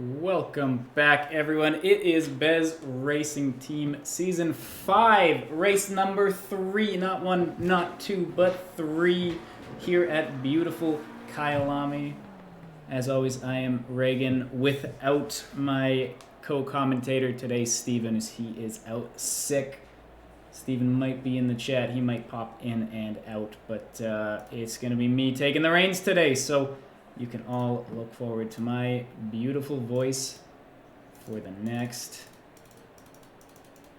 Welcome back, everyone. It is Bez Racing Team Season 5, race number 3. Not 1, not 2, but 3 here at beautiful KYALAMI. As always, I am Reagan without my co-commentator today, Steven, as he is out sick. Steven might be in the chat. He might pop in and out, but it's going to be me taking the reins today, so you can all look forward to my beautiful voice for the next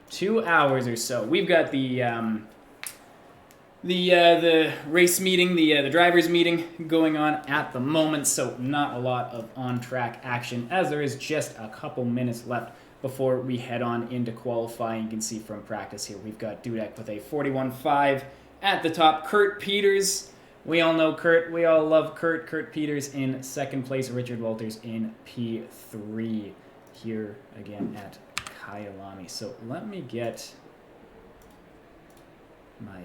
2 hours or so. We've got the race meeting, the drivers meeting going on at the moment, so not a lot of on-track action, as there is just a couple minutes left before we head on into qualifying. You can see from practice here, we've got Dudek with a 41.5 at the top. Kurt Peters, we all know Kurt. We all love Kurt. Kurt Peters in second place. Richard Walters in P3 here again at KYALAMI. So let me get my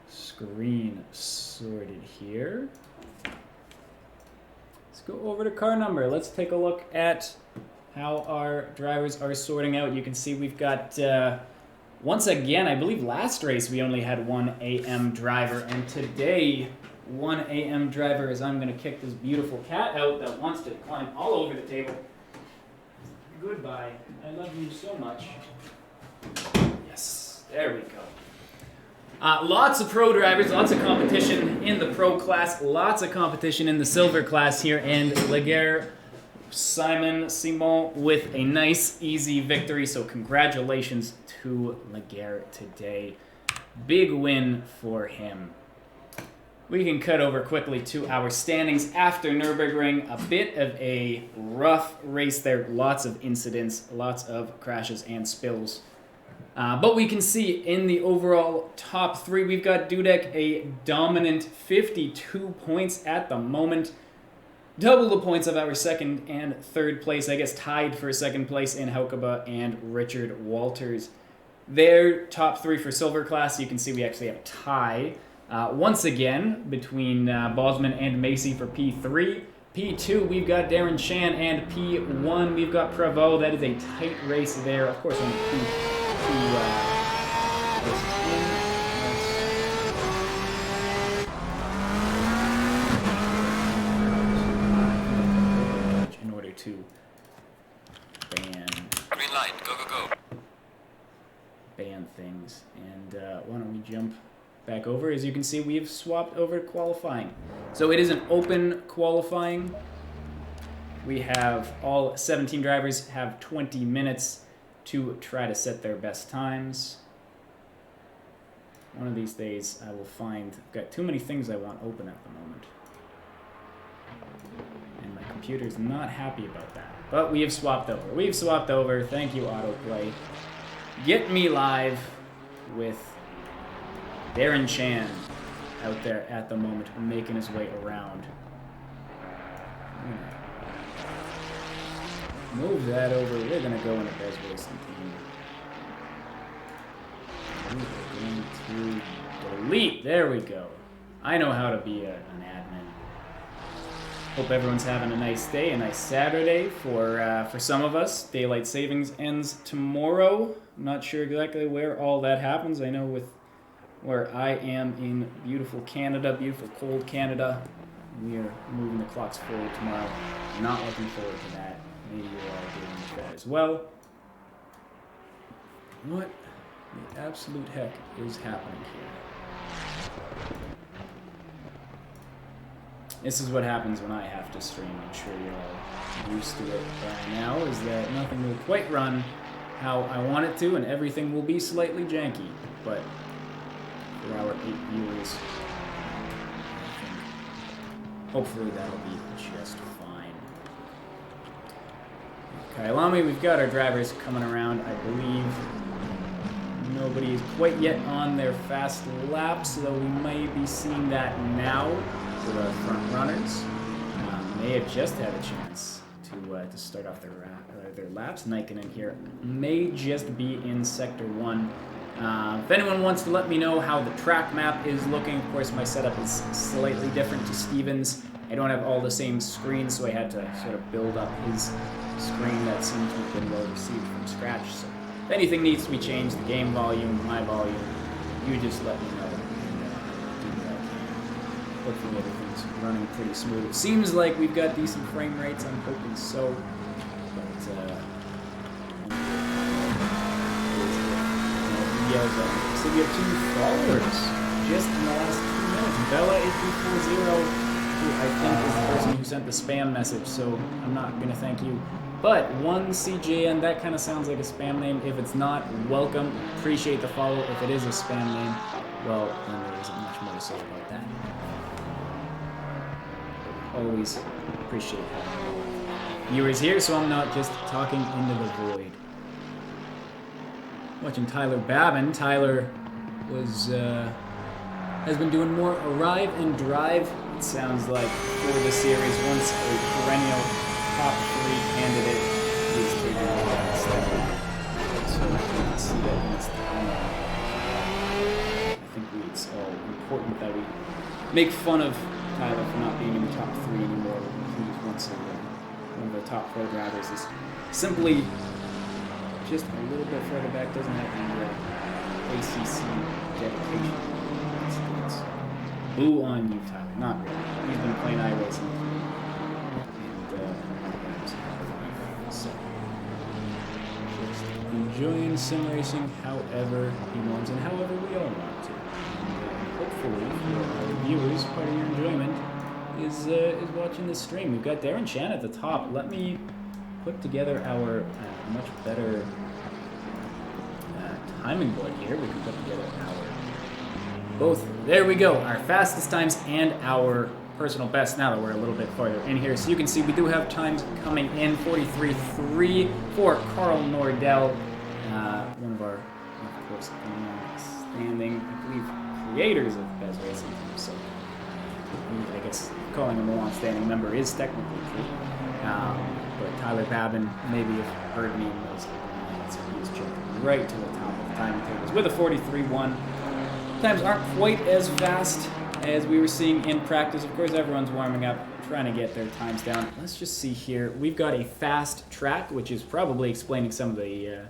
screen sorted here. Let's go over to car number. Let's take a look at how our drivers are sorting out. You can see we've got, once again, I believe last race we only had one AM driver, and today one AM driver, as I'm going to kick this beautiful cat out that wants to climb all over the table. Goodbye. I love you so much. Yes, there we go. Lots of pro drivers, lots of competition in the pro class, lots of competition in the silver class here, and Laguerre Simon with a nice, easy victory. So congratulations to Laguerre today. Big win for him. We can cut over quickly to our standings after Nürburgring. A bit of a rough race there. Lots of incidents, lots of crashes and spills. But we can see in the overall top 3, we've got Dudek, a dominant 52 points at the moment. Double the points of our second and third place, I guess tied for second place in Haukaba and Richard Walters. Their top 3 for silver class, you can see we actually have a tie. Once again, between Bosman and Macy for P3. P2, we've got Darren Chan, and P1, we've got Prevost. That is a tight race there. Of course, only two races in order to ban. Green light, go, go, go. Ban things. And why don't we jump back over? As you can see, we've swapped over to qualifying. So it is an open qualifying. We have all 17 drivers have 20 minutes to try to set their best times. One of these days I will find, I've got too many things I want open at the moment. And my computer's not happy about that. But we have swapped over. We've swapped over. Thank you, autoplay. Get me live with Darren Chan out there at the moment, making his way around. Move that over. We're going to go in a Bez Racing Team. We are going to delete. There we go. I know how to be an admin. Hope everyone's having a nice day, a nice Saturday. For some of us, daylight savings ends tomorrow. I'm not sure exactly where all that happens. I know with where I am in beautiful Canada, beautiful cold Canada, we are moving the clocks forward tomorrow. Not looking forward to that. Maybe you're all dealing with that as well. What the absolute heck is happening here? This is what happens when I have to stream. I'm sure you're all used to it by now, is that nothing will quite run how I want it to, and everything will be slightly janky. But for our 8 viewers, I think hopefully that'll be just fine. KYALAMI, we've got our drivers coming around. I believe nobody is quite yet on their fast laps, though we might be seeing that now with our front runners. May have just had a chance to start off their laps. Nikon here may just be in Sector 1. If anyone wants to let me know how the track map is looking, of course my setup is slightly different to Steven's. I don't have all the same screens, so I had to sort of build up his screen that seemed to have been well received from scratch. So if anything needs to be changed, the game volume, my volume, you just let me know. Hopefully everything's running pretty smooth. It seems like we've got decent frame rates. I'm hoping so. But yells at me. So we have 2 followers just in the last 2 minutes. Bella8340, who I think is the person who sent the spam message, so I'm not going to thank you. But 1CJN, that kind of sounds like a spam name. If it's not, welcome. Appreciate the follow. If it is a spam name, well, then there isn't much more to say about that. Always appreciate having viewers here, so I'm not just talking into the void. Watching Tyler Babin. Tyler has been doing more arrive and drive, it sounds like, for the series. Once a perennial top 3 candidate is taking a step up. So you can see that next time. I think it's all important that we make fun of Tyler for not being in the top 3 anymore. He's once one of the top 4 drivers is simply just a little bit further back, doesn't have the ACC dedication. It's boo on you, Tyler. Not really. He's been playing iRacing. And so just enjoying sim racing however he wants and however we all want to. And hopefully for our viewers, part of your enjoyment is watching this stream. We've got Darren Chan at the top. Let me put together our much better timing board here. We can put together there we go, our fastest times and our personal best now that we're a little bit farther in here. So you can see we do have times coming in. 43.3 for Carl Nordell, one of our, of course, standing, I believe, creators of Best Racing Team. So I guess calling him a long-standing member is technically true. But Tyler Babin, maybe you've heard me in those so he's jumping right to the top of the timing tables with a 43.1. Times aren't quite as fast as we were seeing in practice. Of course, everyone's warming up, trying to get their times down. Let's just see here. We've got a fast track, which is probably explaining some of the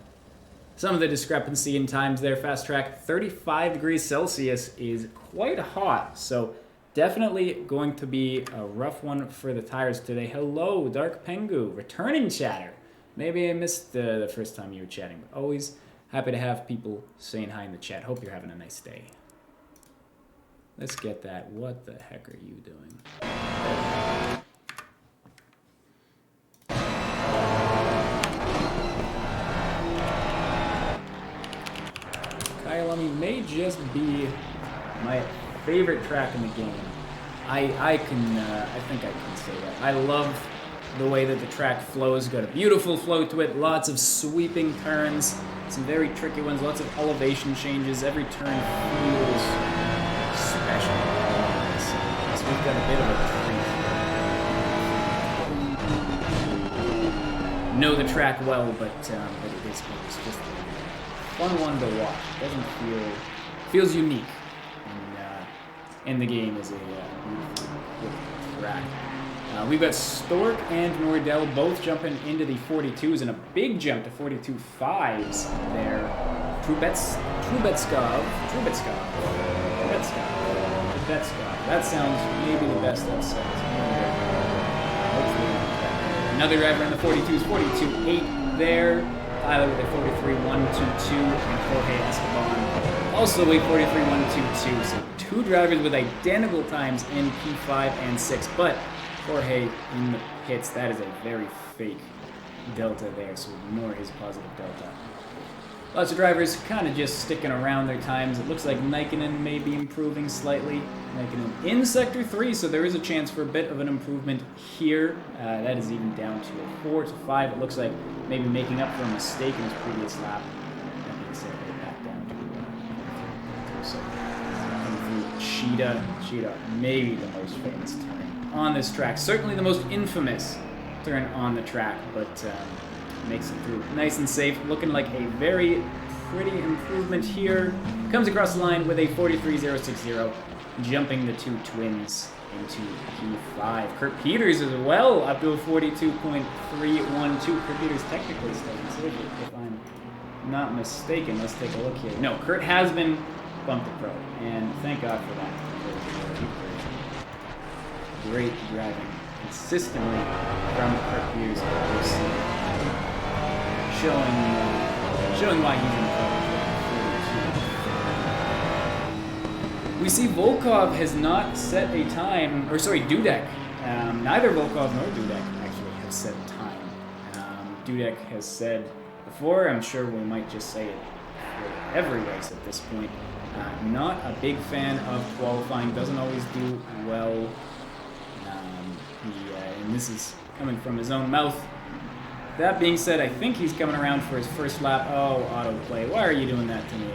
discrepancy in times there. Fast track, 35 degrees Celsius is quite hot, so definitely going to be a rough one for the tires today. Hello, Dark Pengu, returning chatter. Maybe I missed the first time you were chatting, but always happy to have people saying hi in the chat. Hope you're having a nice day. Let's get that. What the heck are you doing? KYALAMI may just be my favorite track in the game. I think I can say that. I love the way that the track flows. Got a beautiful flow to it. Lots of sweeping turns. Some very tricky ones. Lots of elevation changes. Every turn feels special. So we've got a bit of a treat. Know the track well, but it is just a fun one to watch. It feels unique, and the game is a beautiful track. We've got Stork and Nordell both jumping into the 42s and a big jump to 42.5s there. Trubetskov. That sounds maybe the best I've said. Another driver in the 42s, 42.8 there. Tyler with a 43.122 and Jorge Esteban also a 43.122. So 2 drivers with identical times in P5 and 6, but Jorge in the pits, that is a very fake delta there, so ignore his positive delta. Lots of drivers kind of just sticking around their times. It looks like Nikkonen may be improving slightly. Nikkonen in Sector 3, so there is a chance for a bit of an improvement here. That is even down to a 4 to 5. It looks like maybe making up for a mistake in his previous lap. That being said, they're back down to so Cheetah, maybe the most famous turn on this track. Certainly the most infamous turn on the track, but makes it through nice and safe. Looking like a very pretty improvement here. Comes across the line with a 43.060, jumping the 2 twins into P5. Kurt Peters as well, up to a 42.312. Kurt Peters technically still in silver, if I'm not mistaken. Let's take a look here. No, Kurt has been bumped to pro, and thank God for that. Great driving consistently from Kurt Peters. Showing why he's in pro. We see Volkov has not set a time, or sorry, Dudek. Neither Volkov nor Dudek actually have set a time. Dudek has said before, I'm sure we might just say it for every race at this point, not a big fan of qualifying, doesn't always do well. And this is coming from his own mouth. That being said, I think he's coming around for his first lap. Oh, autoplay. Why are you doing that to me?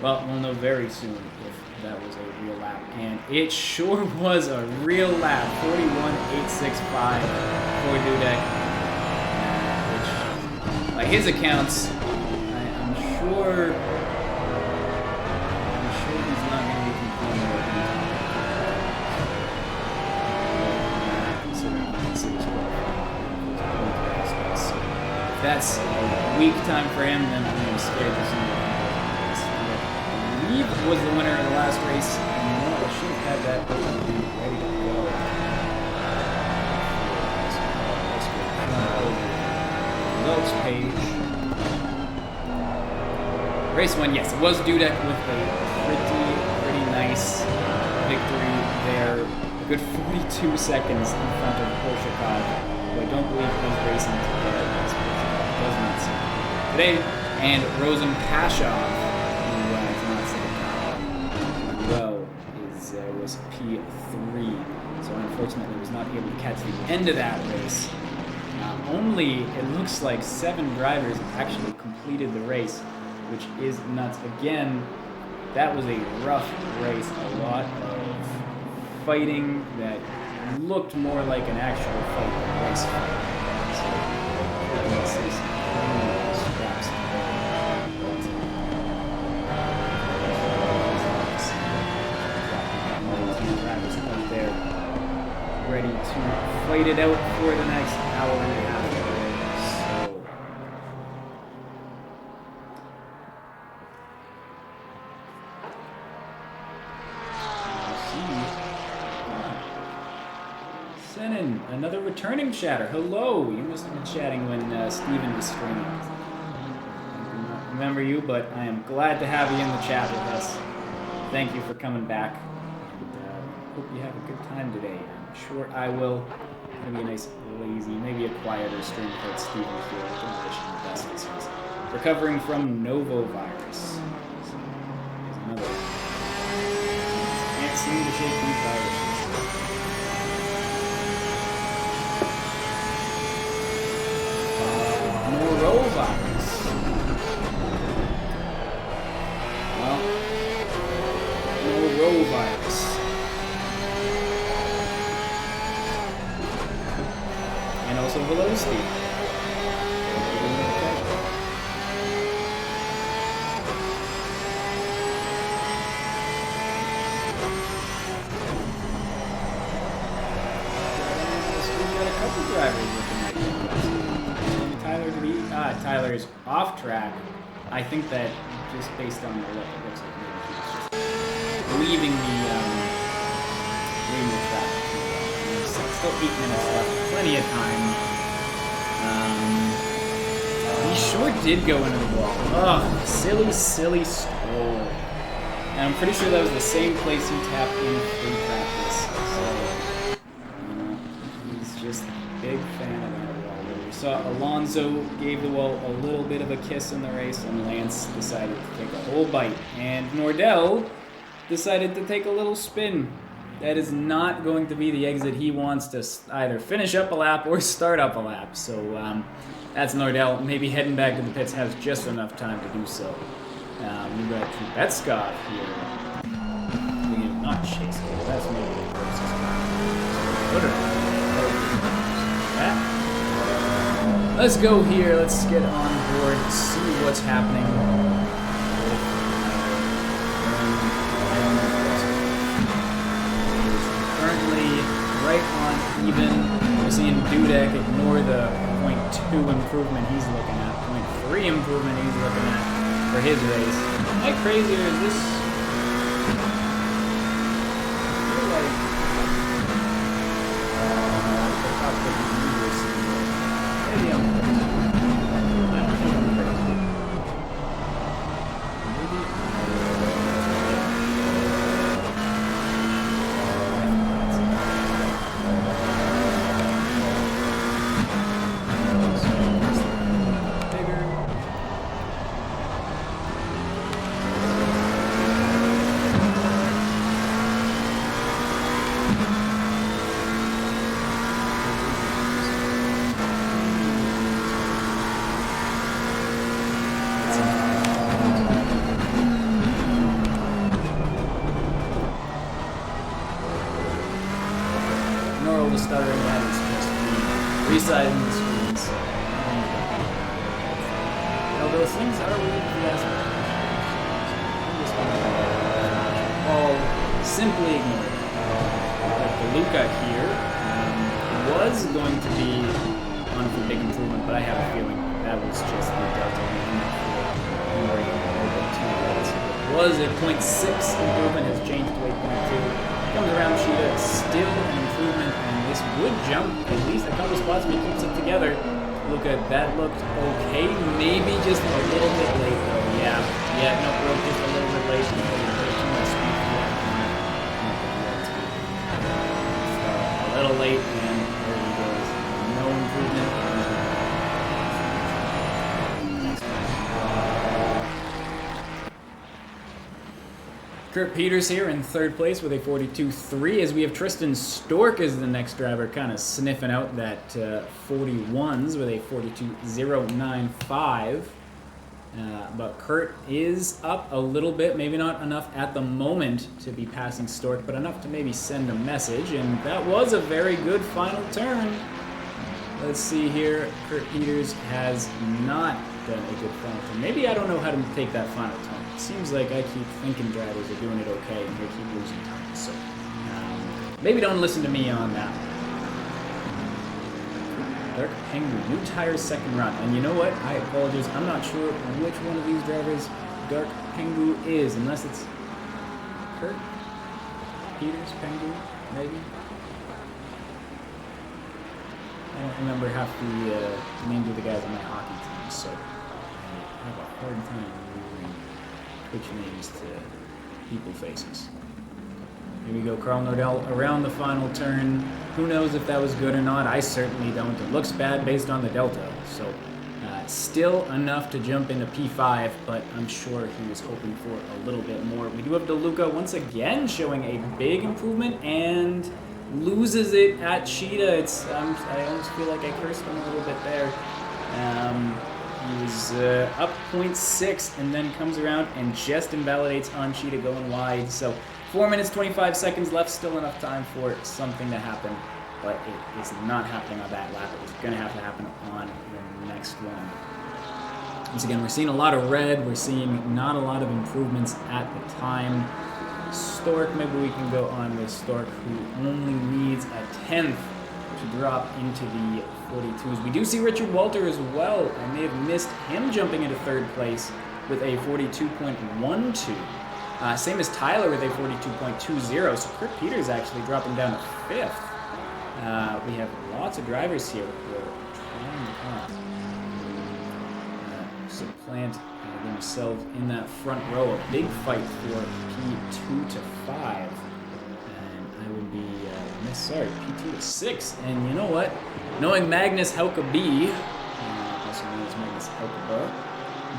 Well, we'll know very soon if that was a real lap. And it sure was a real lap. 41.865 for Dudek. Which, by his accounts, I'm sure he's not going to be complaining about that's a weak time for him, then I'm scared to see what he was the winner of the last race, and I should have had that ready to go. Results page. Race 1, yes, it was Dudek with a pretty nice victory there. A good 42 seconds in front of Korshakov, who I don't believe was racing today. Does not see today, and Rosen Pashov, who is not sitting well, was P3, so unfortunately was not able to catch the end of that race. Only, it looks like 7 drivers actually completed the race, which is nuts. Again, that was a rough race, a lot of fighting that looked more like an actual fight than a race fight. Ready to fight it out for the next hour and a half. So, Senin, another returning chatter. Hello, you must have been chatting when Steven was streaming. I do not remember you, but I am glad to have you in the chat with us. Thank you for coming back. Hope you have a good time today. I'm sure I will. It's gonna be a nice, lazy, maybe a quieter stream without Steven here. I can wish him the best as he's recovering from novovirus. So, there's another one. Can't seem to shake these viruses. Norovirus. Well, norovirus. And also hello, Steve. We've got a couple drivers looking like Tyler to be Tyler's off track. I think that just based on the look, it looks like maybe he's just leaving the track. Still 8 minutes left, plenty of time. He sure did go into the wall. Ugh, silly Stroll. And I'm pretty sure that was the same place he tapped in free practice. So, he's just a big fan of that wall. We saw Alonso gave the wall a little bit of a kiss in the race, and Lance decided to take a whole bite. And Nordell decided to take a little spin. That is not going to be the exit he wants to either finish up a lap or start up a lap. So that's Nordell. Maybe heading back to the pits has just enough time to do so. We've got Kubetskov here. We have not chased it. That's maybe the closest. Let's go here. Let's get on board, see what's happening. right on even. We're seeing Dudek ignore the 0.2 improvement he's looking at, 0.3 improvement he's looking at for his race. Am I crazy or is this? I feel like maybe I'm crazy. I don't think I'm crazy. Stuttering that is just resizing the screens. Those things are weird for that. All simply ignored. Like the Luca here was going to be on for big improvement, but I have a feeling that was just the delta It was a 0.6 improvement, has changed to 8.2. Comes around Cheetah, still an improvement, and this would jump at least a couple spots if he keeps it together. Look at that, looked okay, maybe just a little bit late though. Yeah, no, broke just a little bit late. Too much speed for that. So, a little late, and there he goes. No improvement. Kurt Peters here in third place with a 42.3 as we have Tristan Stork as the next driver kind of sniffing out that 41s with a 42.095. But Kurt is up a little bit, maybe not enough at the moment to be passing Stork, but enough to maybe send a message. And that was a very good final turn. Let's see here. Kurt Peters has not done a good final turn. Maybe I don't know how to take that final turn. It seems like I keep thinking drivers are doing it okay and they keep losing time. So maybe don't listen to me on that. Dark Pengu, new tires, second run. And you know what? I apologize. I'm not sure which one of these drivers Dark Pengu is, unless it's Kurt Peters, Pengu, maybe. I don't remember half the names of the guys on my hockey team, so I have a hard time remembering which names to people faces. Here we go, Carl Nordell around the final turn. Who knows if that was good or not? I certainly don't. It looks bad based on the delta, so still enough to jump into P5, but I'm sure he was hoping for a little bit more. We do have DeLuca once again showing a big improvement and loses it at Cheetah. I almost feel like I cursed him a little bit there. He was up 0.6 and then comes around and just invalidates on Cheetah going wide. So 4 minutes, 25 seconds left, still enough time for something to happen, but it is not happening on that lap. It was going to have to happen on the next one. Once again, we're seeing a lot of red. We're seeing not a lot of improvements at the time. Stork, maybe we can go on with Stork, who only needs a 10th to drop into the 42s. We do see Richard Walter as well. I may have missed him jumping into third place with a 42.12. Same as Tyler with a 42.20. So Kurt Peters actually dropping down to fifth. We have lots of drivers here who are trying to supplant themselves in that front row. A big fight for P2 to 5. And I would be P2 to 6. And you know what? Knowing Magnus Helka B, also known as Magnus Helka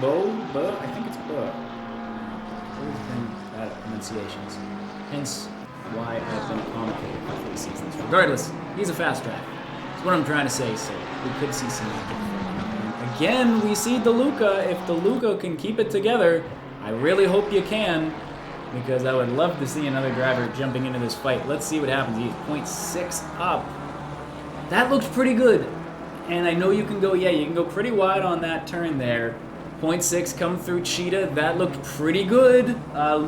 Bo, I think it's Bo. Always been bad at pronunciations. Hence why I've been a commentator for 3 seasons. Regardless, he's a fast driver. That's what I'm trying to say, so we could see some again, we see DeLuca. If DeLuca can keep it together, I really hope you can, because I would love to see another driver jumping into this fight. Let's see what happens. He's 0.6 up. That looks pretty good. And I know you can go, you can go pretty wide on that turn there. 0.6 come through Cheetah. That looked pretty good.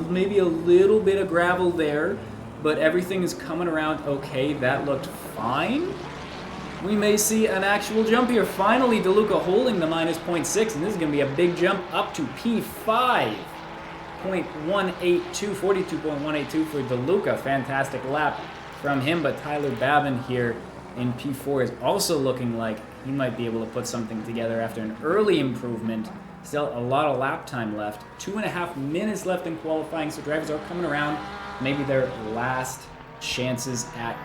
Maybe a little bit of gravel there. but everything is coming around okay. That looked fine. We may see an actual jump here. Finally, DeLuca holding the minus 0.6, and this is going to be a big jump up to P5. 42.182 for DeLuca. Fantastic lap from him, but Tyler Babin here in P4 is also looking like he might be able to put something together after an early improvement. Still a lot of lap time left. 2.5 minutes left in qualifying, so drivers are coming around. Maybe their last chances at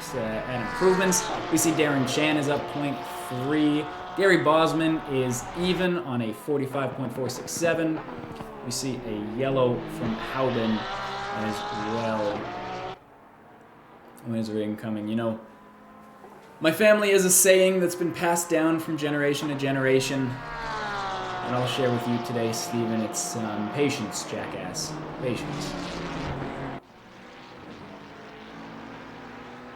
improvements. We see Darren Chan is up 0.3. Gary Bosman is even on a 45.467. We see a yellow from Howden as well. When is ring coming? You know, my family has a saying that's been passed down from generation to generation, and I'll share with you today, Stephen. It's patience, jackass. Patience.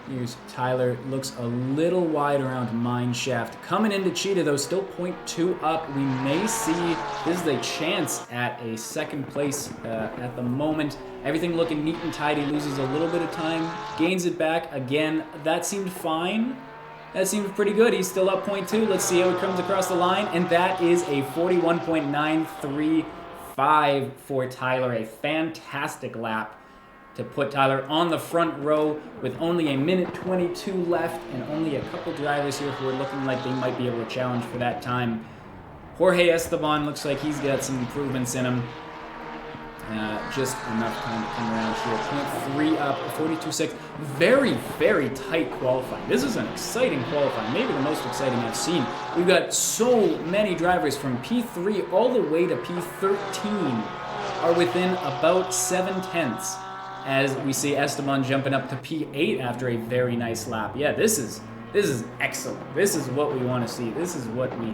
Here's Tyler. Looks a little wide around mine shaft. Coming into Cheetah, though, still 0.2 up. We may see this is a chance at a second place at the moment. Everything looking neat and tidy. Loses a little bit of time. Gains it back again. That seemed fine. That seems pretty good. He's still up 0.2. Let's see how it comes across the line. And that is a 41.935 for Tyler. A fantastic lap to put Tyler on the front row with only a minute 22 left and only a couple drivers here who are looking like they might be able to challenge for that time. Jorge Esteban looks like he's got some improvements in him. Just enough time to come around here. 0.3 up, 42.6. Very, very tight qualifying. This is an exciting qualifying, maybe the most exciting I've seen. We've got so many drivers from P3 all the way to P13 are within about 7/10, as we see Esteban jumping up to P8 after a very nice lap. Yeah, this is excellent. This is what we want to see. This is what we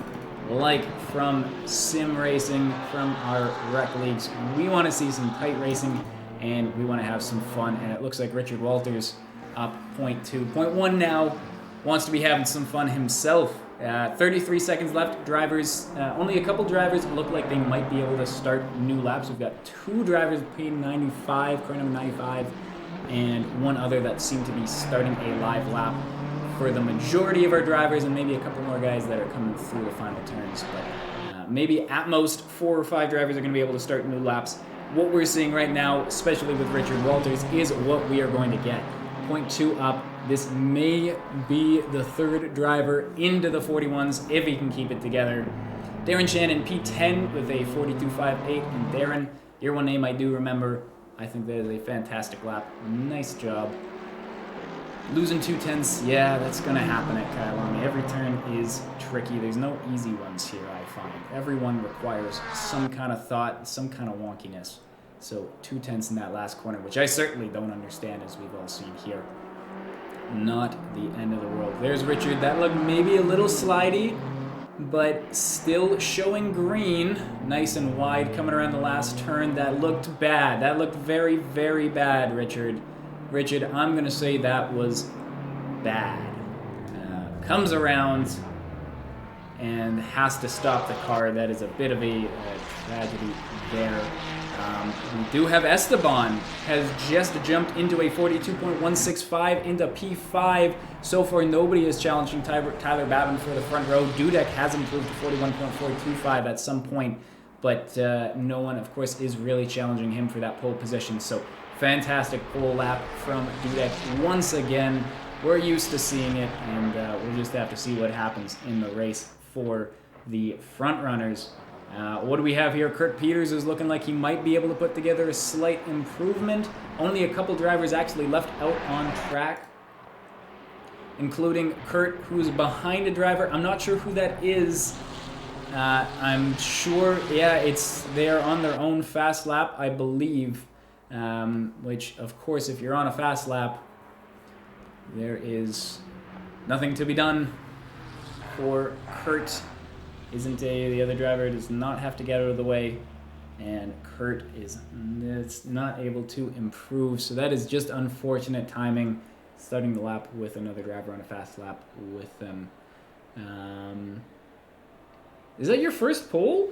like from sim racing, from our rec leagues. We want to see some tight racing, and we want to have some fun. And it looks like Richard Walters up 0.2. 0.1 now, wants to be having some fun himself. 33 seconds left. Drivers, only a couple drivers look like they might be able to start new laps. We've got two drivers P95, car number 95, and one other that seem to be starting a live lap for the majority of our drivers, and maybe a couple more guys that are coming through the final turns. But maybe at most 4 or 5 drivers are going to be able to start new laps. What we're seeing right now, especially with Richard Walters, is what we are going to get. 0.2 up. This may be the third driver into the 41s if he can keep it together. Darren Shannon, P10 with a 42.58. And Darren, your one name I do remember. I think that is a fantastic lap. Nice job. Losing 2/10, yeah, that's going to happen at KYALAMI. Every turn is tricky. There's no easy ones here, I find. Every one requires some kind of thought, some kind of wonkiness. So 2/10 in that last corner, which I certainly don't understand, as we've all seen here. Not the end of the world. There's Richard. That looked maybe a little slidey, but still showing green. Nice and wide coming around the last turn. That looked bad. That looked very, very bad, Richard. Richard, I'm going to say that was bad. Comes around and has to stop the car. That is a bit of a tragedy there. We do have Esteban has just jumped into a 42.165 into P5. So far, nobody is challenging Tyler Babin for the front row. Dudek has improved to 41.425 at some point, but no one, of course, is really challenging him for that pole position. So fantastic pole lap from Dudek once again. We're used to seeing it, and we'll just have to see what happens in the race for the front runners. What do we have here? Kurt Peters is looking like he might be able to put together a slight improvement. Only a couple drivers actually left out on track, including Kurt, who's behind a driver. I'm not sure who that is. I'm sure, yeah, they're on their own fast lap, I believe. Which, of course, if you're on a fast lap, there is nothing to be done for Kurt. The other driver does not have to get out of the way, and Kurt is not able to improve. So that is just unfortunate timing, starting the lap with another driver on a fast lap with them. Is that your first pole?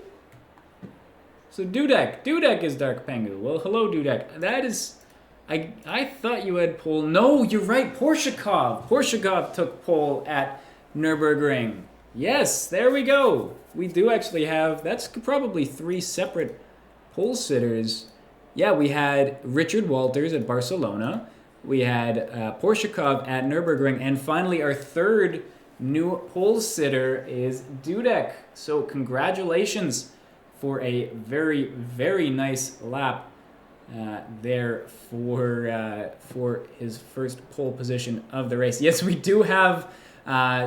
So Dudek is Dark Pengu. Well, hello, Dudek. That is I thought you had pole. No, you're right. Porshakov took pole at Nürburgring. Yes, there we go. We do actually have, that's probably 3 separate pole sitters. Yeah, we had Richard Walters at Barcelona. We had Porshakov at Nürburgring. And finally, our third new pole sitter is Dudek. So congratulations for a very, very nice lap there for his first pole position of the race. Yes, we do have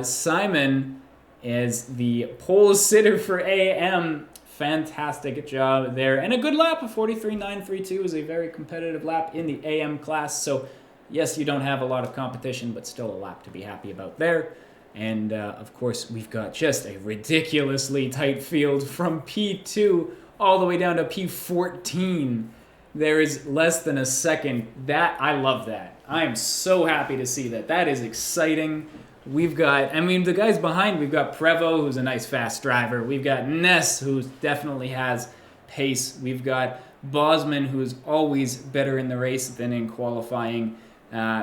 Simon as the pole sitter for AM. Fantastic job there. And a good lap of 43.932 is a very competitive lap in the AM class. So yes, you don't have a lot of competition, but still a lap to be happy about there. And of course, we've got just a ridiculously tight field from P2 all the way down to P14. There is less than a second. That, I love that. I am so happy to see that. That is exciting. We've got, I mean, the guys behind, we've got Prevo, who's a nice fast driver. We've got Ness, who definitely has pace. We've got Bosman, who's always better in the race than in qualifying.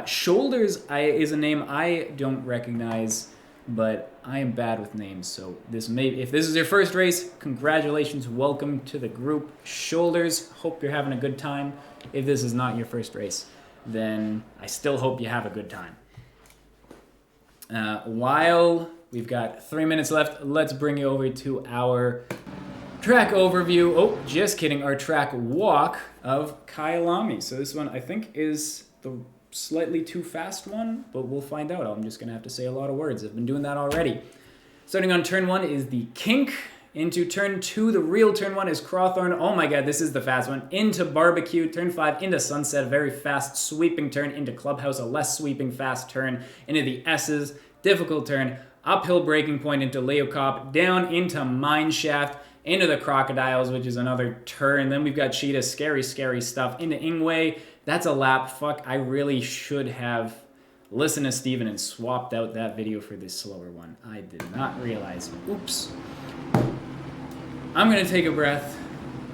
Shoulders is a name I don't recognize, but I am bad with names. So if this is your first race, congratulations. Welcome to the group. Shoulders, hope you're having a good time. If this is not your first race, then I still hope you have a good time. While we've got 3 minutes left, let's bring you over to our track overview. Oh, just kidding. Our track walk of KYALAMI. So this one I think is the slightly too fast one, but we'll find out. I'm just going to have to say a lot of words. I've been doing that already. Starting on turn 1 is the Kink. Into turn 2, the real turn 1 is Crawthorne. Oh my god, this is the fast one. Into Barbecue. Turn 5 into Sunset. Very fast sweeping turn. Into Clubhouse, a less sweeping fast turn. Into the S's. Difficult turn. Uphill braking point into Leocop. Down into Mineshaft. Into the Crocodiles, which is another turn. Then we've got Cheetah. Scary, scary stuff. Into Ingwe. That's a lap. Fuck, I really should have listened to Steven and swapped out that video for this slower one. I did not realize. Oops. I'm going to take a breath,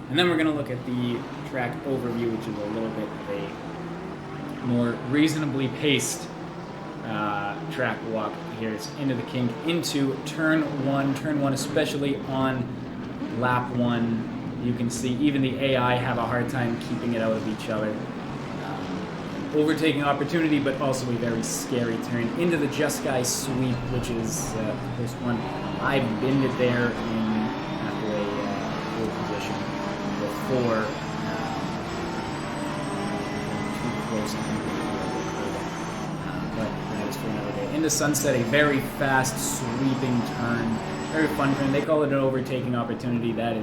and then we're going to look at the track overview, which is a little bit of a more reasonably paced track walk. Here it's into the Kink, into turn 1. Turn 1, especially on lap 1. You can see even the AI have a hard time keeping it out of each other. Overtaking opportunity, but also a very scary turn into the Just Guy sweep, which is the first one. I've been there in halfway pole position before. Too close, but that is for another day. Into Sunset, a very fast sweeping turn, very fun turn. They call it an overtaking opportunity. That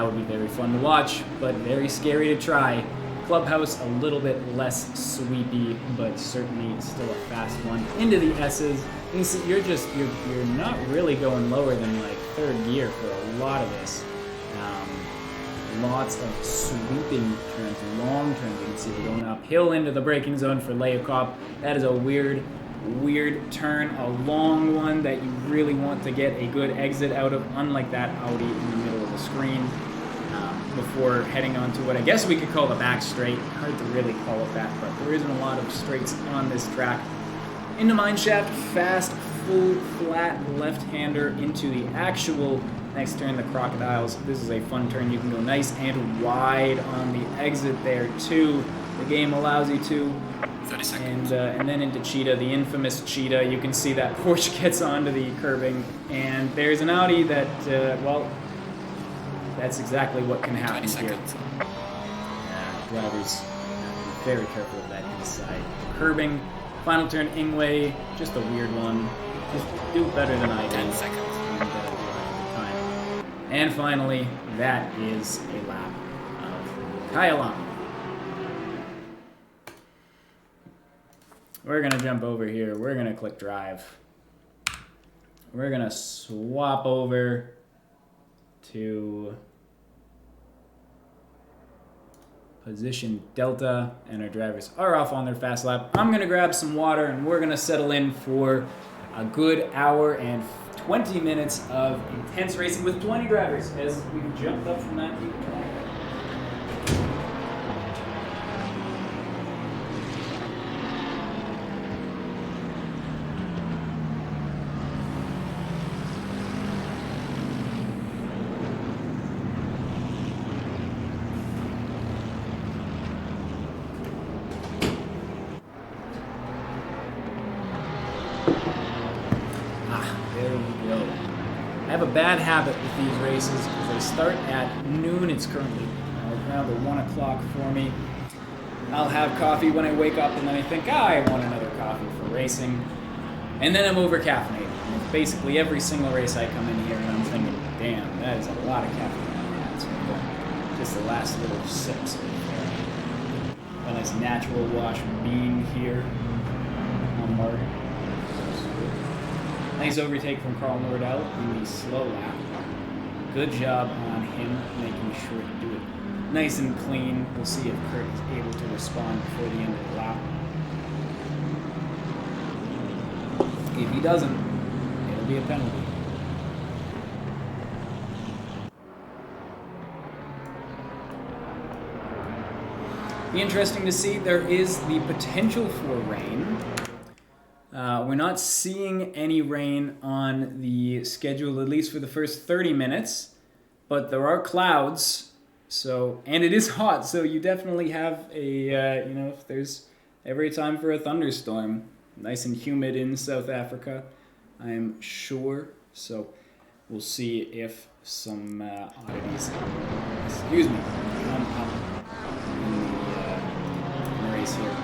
would be very fun to watch, but very scary to try. Clubhouse, a little bit less sweepy, but certainly still a fast one. Into the S's. You can see you're not really going lower than like third gear for a lot of this. Lots of sweeping turns, long turns. You can see we're going uphill into the braking zone for Leocop. That is a weird turn, a long one that you really want to get a good exit out of, unlike that Audi in the middle of the screen. Before heading on to what I guess we could call the back straight. Hard to really call it that, but there isn't a lot of straights on this track. Into Mineshaft, fast, full, flat left-hander into the actual next turn, the Crocodiles. This is a fun turn. You can go nice and wide on the exit there, too. The game allows you to. 30 seconds. And then into Cheetah, the infamous Cheetah. You can see that Porsche gets onto the curbing, and there's an Audi that, that's exactly what can happen 20 here. seconds. Drivers be very careful of that inside curbing. Final turn, Ingwe, just a weird one. Just do better than I did. 10 seconds. And, you'll have a good time. And finally, that is a lap of KYALAMI. We're going to jump over here. We're going to click drive. We're going to swap over to position Delta, and our drivers are off on their fast lap. I'm going to grab some water, and we're going to settle in for a good hour and 20 minutes of intense racing with 20 drivers as we've jumped up from that deep track. have a bad habit with these races because they start at noon. It's currently around the 1 o'clock for me. I'll have coffee when I wake up, and then I think, I want another coffee for racing. And then I'm over caffeinated. And basically every single race I come in here and I'm thinking, damn, that is a lot of caffeine. That's just the last little sips. A nice natural wash bean here on Mark. Nice overtake from Carl Nordell in the slow lap. Good job on him making sure to do it nice and clean. We'll see if Kurt is able to respond before the end of the lap. If he doesn't, it'll be a penalty. Be interesting to see. There is the potential for rain. We're not seeing any rain on the schedule, at least for the first 30 minutes, but there are clouds. So, and it is hot, so you definitely have a, if there's every time for a thunderstorm. Nice and humid in South Africa, I am sure. So, we'll see if some oddities, come up in the race here.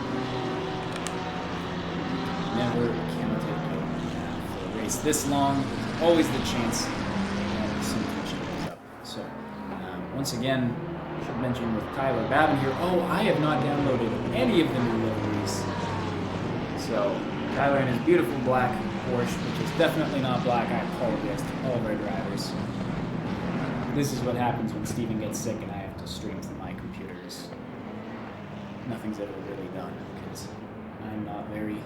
Never counted out for a race this long. There's always the chance that something changes up. So, once again, I should mention with Tyler Babin here, I have not downloaded any of the new liveries. So, Tyler in his beautiful black Porsche, which is definitely not black. I apologize to all of our drivers. This is what happens when Steven gets sick and I have to stream through my computers. Nothing's ever really done because I'm not very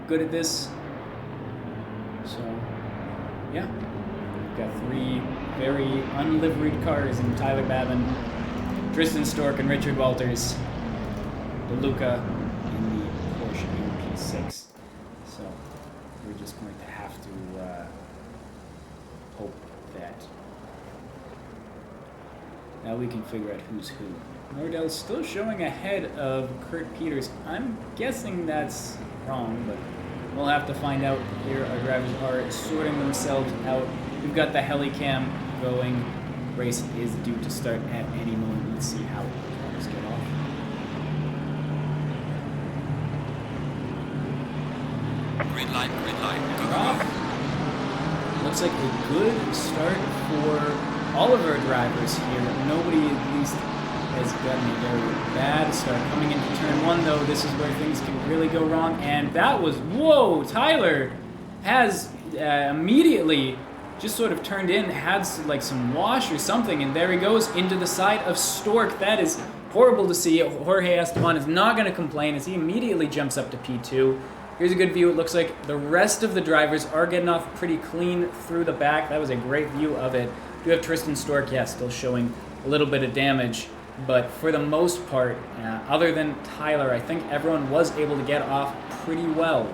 good at this. So, yeah. We've got 3 very unliveried cars in Tyler Babin, Tristan Stork, and Richard Walters. DeLuca in the Porsche MP6. So, we're just going to have to hope that now we can figure out who's who. Nordell's still showing ahead of Kurt Peters. I'm guessing that's wrong, but we'll have to find out here. Our drivers are sorting themselves out. We've got the helicam going. Race is due to start at any moment. Let's see how the cars get off. Green light, go off. Looks like a good start for all of our drivers here. Nobody at least has gotten a very bad start. Coming into turn 1, though, this is where things can really go wrong. And that was, whoa, Tyler has immediately just sort of turned in, had like some wash or something, and there he goes into the side of Stork. That is horrible to see. Jorge Esteban is not going to complain as he immediately jumps up to P2. Here's a good view. It looks like the rest of the drivers are getting off pretty clean through the back. That was a great view of it. You have Tristan Stork, still showing a little bit of damage. But for the most part, other than Tyler, I think everyone was able to get off pretty well.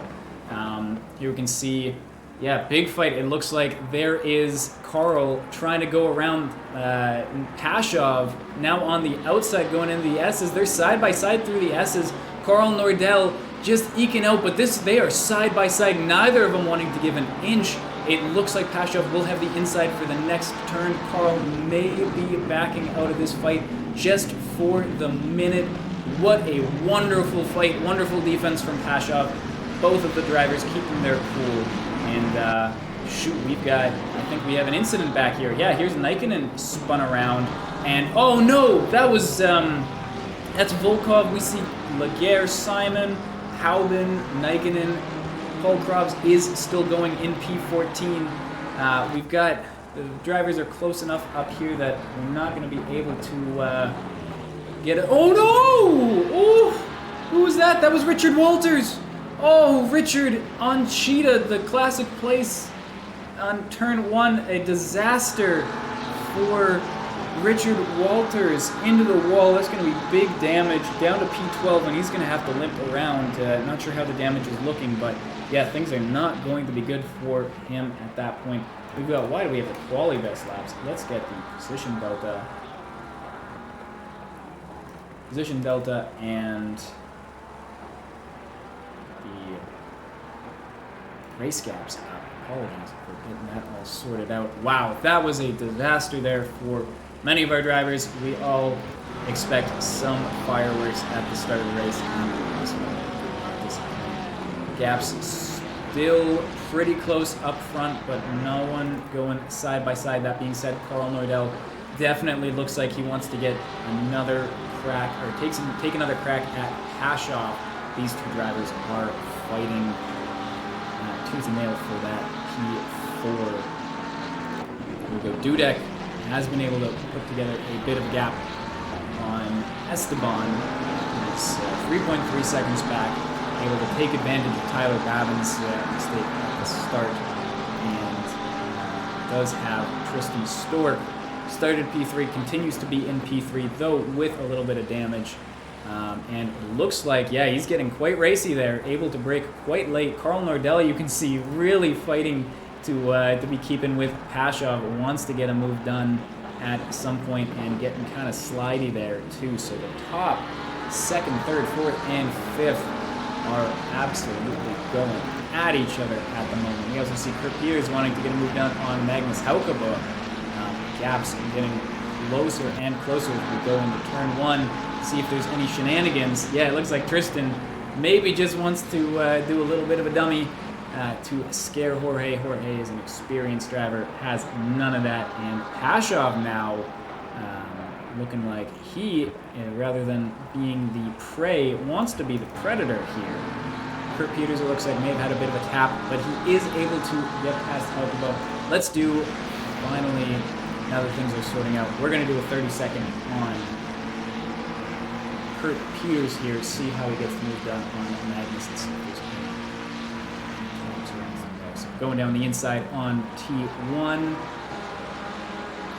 Here we can see, big fight. It looks like there is Carl trying to go around Pashov, now on the outside going into the S's. They're side by side through the S's. Carl Nordell just eking out, but they are side by side, neither of them wanting to give an inch. It looks like Pashov will have the inside for the next turn. Carl may be backing out of this fight just for the minute. What a wonderful fight, wonderful defense from Pashov. Both of the drivers keeping their cool. And shoot, I think we have an incident back here. Yeah, here's Nikinen spun around. And oh no, that was, that's Volkov. We see Laguerre, Simon, Howden, Nikinen. Paul Krovs is still going in P14. We've got, the drivers are close enough up here that we're not going to be able to get it. Oh no! Oh, who was that? That was Richard Walters. Oh, Richard on Cheetah, the classic place on turn 1. A disaster for Richard Walters into the wall. That's going to be big damage down to P12, and he's going to have to limp around. Not sure how the damage is looking, but yeah, things are not going to be good for him at that point. We've got, why do we have the quali best laps? Let's get the position delta. Position delta and the race gaps up. apologize for getting that all sorted out. Wow, that was a disaster there for many of our drivers. We all expect some fireworks at the start of the race, and this one disappointing. Gaps still pretty close up front, but no one going side by side. That being said, Carl Nordell definitely looks like he wants to get another crack, or take another crack at Pashoff. These two drivers are fighting tooth and nail for that P4. Here we go. Dudek has been able to put together a bit of a gap on Esteban. He's 3.3 seconds back, able to take advantage of Tyler Babin's mistake at the start, and does have Tristan Stork. Started P3, continues to be in P3, though with a little bit of damage. And it looks like, yeah, he's getting quite racy there, able to break quite late. Carl Nordell, you can see, really fighting to be keeping with Pashov, wants to get a move done at some point and getting kind of slidey there too. So the top, second, third, fourth, and fifth are absolutely going at each other at the moment. We also see Kurt Peters wanting to get a move done on Magnus Haukebo. Gaps getting closer and closer as we go into turn one. See if there's any shenanigans. Yeah, it looks like Tristan maybe just wants to do a little bit of a dummy to scare Jorge. Jorge is an experienced driver, has none of that. And Pashov now looking like he, rather than being the prey, wants to be the predator here. Kurt Peters, it looks like, may have had a bit of a tap, but he is able to get past Haukebo. Let's do, finally, now that things are sorting out, we're going to do a 30-second on Kurt Peters here, see how he gets the move done on Magnus and see if there's any talks or anything there. So going down the inside on T1.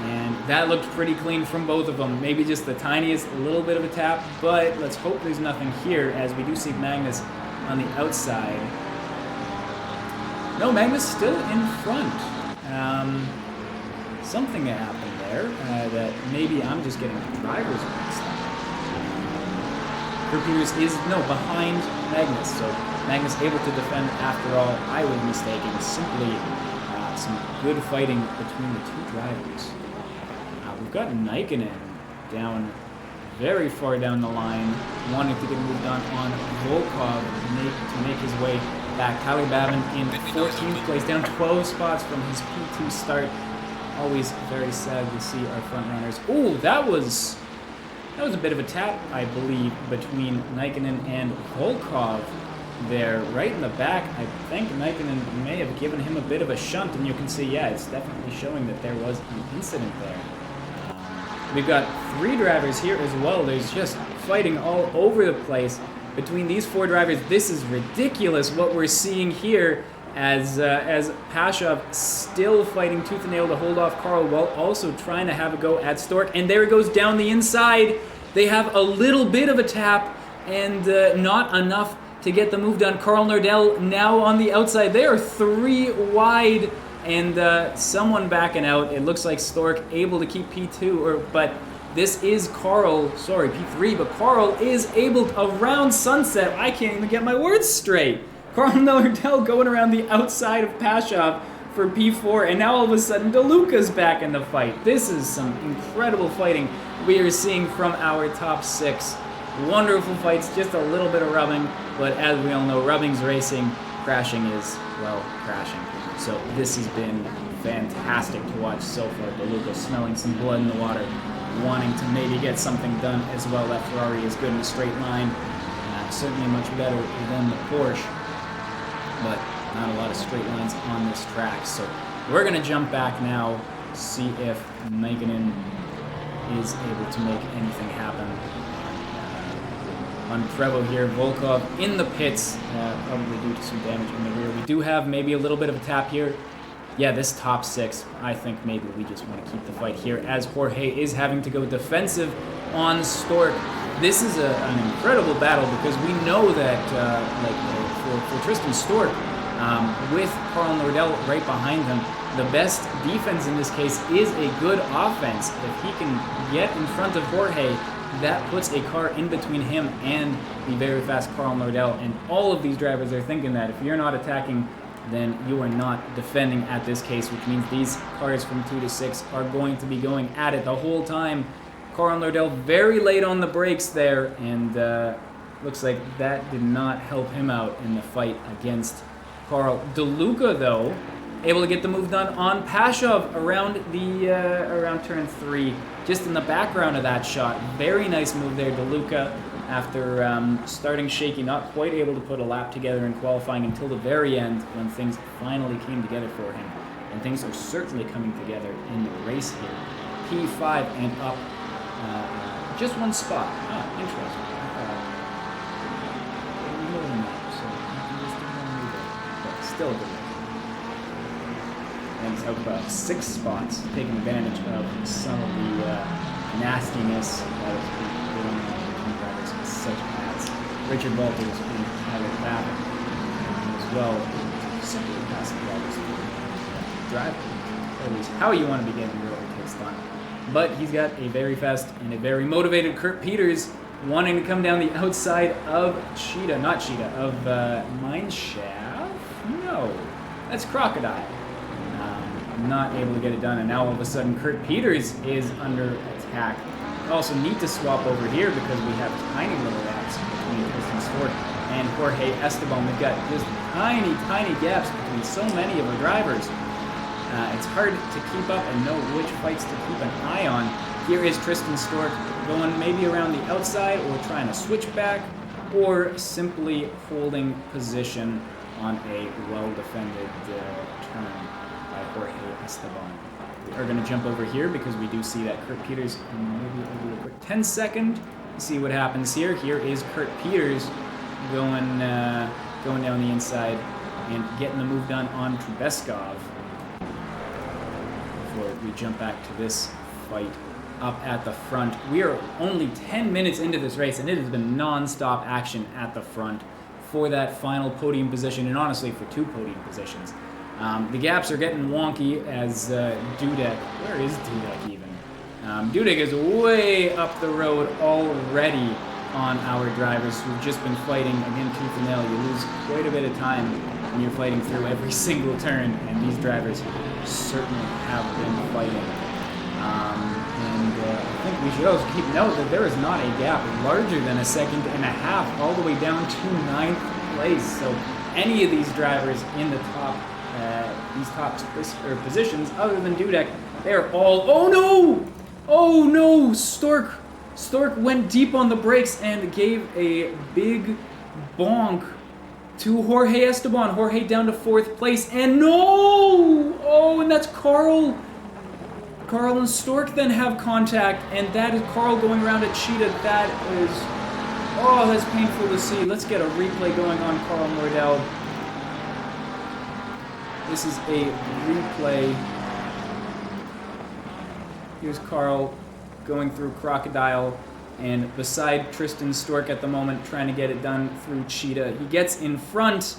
And that looked pretty clean from both of them. Maybe just the tiniest little bit of a tap, but let's hope there's nothing here, as we do see Magnus on the outside. No, Magnus still in front. Something happened there that maybe I'm just getting drivers mixed up. Kurt Peters is, behind Magnus, so Magnus able to defend after all. I was mistaken. Simply some good fighting between the two drivers. We've got Nikkonen down very far down the line, wanting to get moved on Volkov to make his way back. Tyler Babin in 14th place, down 12 spots from his P2 start. Always very sad to see our front runners. Oh, that was a bit of a tap, I believe, between Nikkonen and Volkov there, right in the back. I think Nikkonen may have given him a bit of a shunt, and you can see, yeah, it's definitely showing that there was an incident there. We've got three drivers here as well. There's just fighting all over the place between these four drivers. This is ridiculous what we're seeing here, as Pashov still fighting tooth and nail to hold off Carl, while also trying to have a go at Stork. And there it goes down the inside. They have a little bit of a tap and not enough to get the move done. Carl Nordell now on the outside. They are three wide, and someone backing out. It looks like Stork able to keep P2, but this is P3, but Carl is able to, around sunset. I can't even get my words straight. Carl Nordell going around the outside of Pashov for P4, and now all of a sudden DeLuca's back in the fight. This is some incredible fighting we are seeing from our top six. Wonderful fights, just a little bit of rubbing, but as we all know, rubbing's racing, crashing is, well, crashing. So this has been fantastic to watch so far. DeLuca smelling some blood in the water, wanting to maybe get something done as well. That Ferrari is good in a straight line, certainly much better than the Porsche, but not a lot of straight lines on this track. So we're going to jump back now, see if Nikkonen is able to make anything happen. On Trevo here, Volkov in the pits, probably due to some damage in the rear. We do have maybe a little bit of a tap here. Yeah, this top six, I think maybe we just want to keep the fight here, as Jorge is having to go defensive on Stork. This is an incredible battle, because we know that, for Tristan Stork, with Carl Nordell right behind him, the best defense in this case is a good offense. If he can get in front of Jorge, that puts a car in between him and the very fast Carl Nordell. And all of these drivers are thinking that if you're not attacking then you are not defending at this case, which means these cars from 2 to 6 are going to be going at it the whole time. Karl Nordell very late on the brakes there, and looks like that did not help him out in the fight against Carl. DeLuca, though, able to get the move done on Pashov around the around turn 3, just in the background of that shot. Very nice move there, DeLuca, after starting shaky, not quite able to put a lap together in qualifying until the very end when things finally came together for him. And things are certainly coming together in the race here. P5 and up just one spot. Ah, interesting. More than that, so but still good. And it's up 6 spots, taking advantage of some of the nastiness that is going on between drivers such as Richard Walters and Tyler Babbitt, as well as simply passing drivers to drive, or at least how you want to be getting your overtakes done. But he's got a very fast and a very motivated Kurt Peters wanting to come down the outside of Mineshaft? No, that's Crocodile. Not able to get it done, and now all of a sudden Kurt Peters is under attack. Also need to swap over here because we have tiny little gaps between Tristan Stork and Jorge Esteban. We've got just tiny gaps between so many of our drivers. It's hard to keep up and know which fights to keep an eye on. Here is Tristan Stork going maybe around the outside or trying to switch back or simply holding position on a well-defended turn by Jorge Esteban. We are going to jump over here because we do see that Kurt Peters, maybe I'll do a quick 10-second, see what happens here. Here is Kurt Peters going down the inside and getting the move done on Trubeskov. Before we jump back to this fight up at the front. We are only 10 minutes into this race, and it has been non-stop action at the front for that final podium position, and honestly for 2 podium positions. The gaps are getting wonky as Dudek, where is Dudek even? Dudek is way up the road already on our drivers who've just been fighting, again, tooth and nail. You lose quite a bit of time when you're fighting through every single turn, and these drivers certainly have been fighting. I think we should also keep note that there is not a gap larger than 1.5 seconds all the way down to 9th place. So any of these drivers in the top, positions, other than Dudek, they're all. Oh no! Stork went deep on the brakes and gave a big bonk to Jorge Esteban. Jorge down to 4th place, and no! Oh, and that's Carl. Carl and Stork then have contact, and that is Carl going around a Cheetah. That is, that's painful to see. Let's get a replay going on Carl Nordell. This is a replay. Here's Carl going through Crocodile, and beside Tristan Stork at the moment, trying to get it done through Cheetah. He gets in front,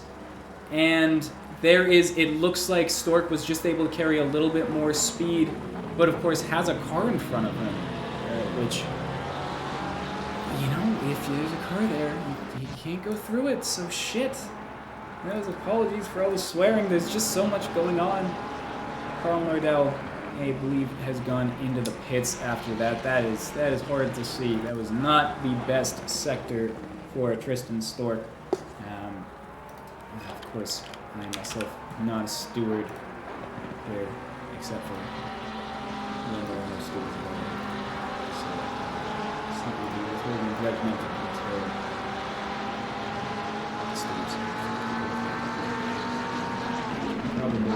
and it looks like Stork was just able to carry a little bit more speed, but of course has a car in front of him, which, if there's a car there, you can't go through it, so shit. There's apologies for all the swearing, there's just so much going on. Carl Nordell, I believe, has gone into the pits after that. That is hard to see. That was not the best sector for Tristan Stork. Of course, I myself not a steward here, except for no stewards. So simply be withholding judgment until stewards. Probably.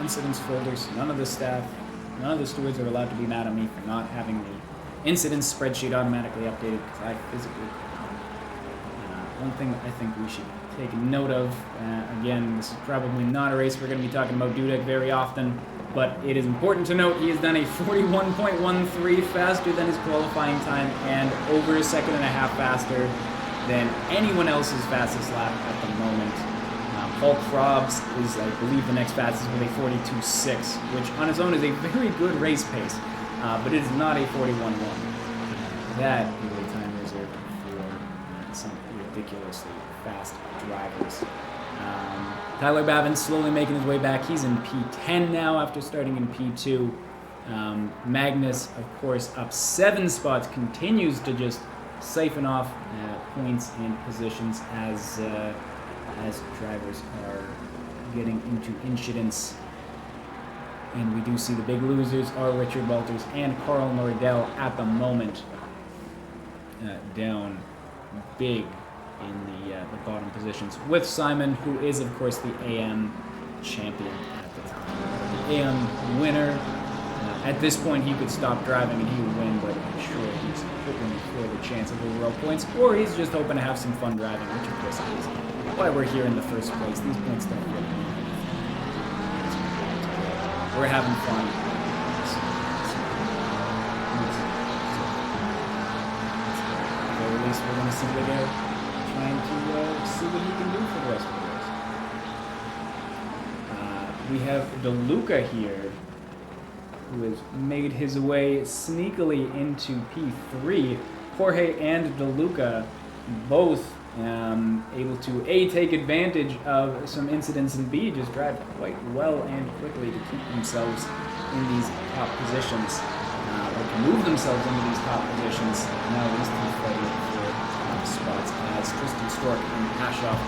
Incidents folders, none of the staff, none of the stewards are allowed to be mad at me for not having the incidents spreadsheet automatically updated because I physically one thing I think we should take note of, again, this is probably not a race we're going to be talking about Dudek very often, but it is important to note he has done a 41.13 faster than his qualifying time and over 1.5 seconds faster than anyone else's fastest lap at the moment. Paul Probs is, I believe, the next fastest with a 42.6, which on its own is a very good race pace, but it is not a 41.1. That is a time reserved for some ridiculously fast drivers. Tyler Babin slowly making his way back. He's in P10 now after starting in P2. Magnus, of course, up 7 spots, continues to just siphon off points and positions as drivers are getting into incidents. And we do see the big losers are Richard Walters and Carl Nordell at the moment, down big in the bottom positions, with Simon, who is, of course, the AM champion at the time. The AM winner. At this point, he could stop driving and he would win, but I'm sure he's hoping for the chance of overall points, or he's just hoping to have some fun driving, which of course is why we're here in the first place. These points don't really mean anything. We're having fun. Or at least we're going to see Liger trying to see what he can do for the rest of the race. We have DeLuca here, who has made his way sneakily into P3. Jorge and DeLuca both able to A, take advantage of some incidents, and B, just drive quite well and quickly to keep themselves in these top positions, or to move themselves into these top positions. Now these two fighting for top spots as Tristan Stork and Pashoff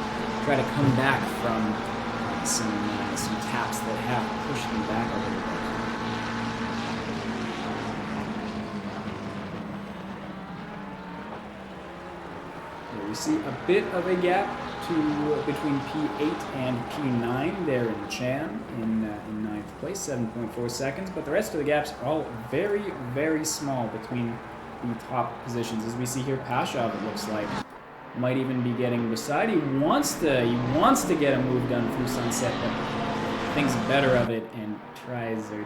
try to come back from some taps that have pushed them back a little bit. We see a bit of a gap between P8 and P9 there in Chan in 9th place, 7.4 seconds, but the rest of the gaps are all very, very small between the top positions. As we see here, Pashov, it looks like, might even be getting beside. He wants to get a move done through Sunset, but thinks better of it and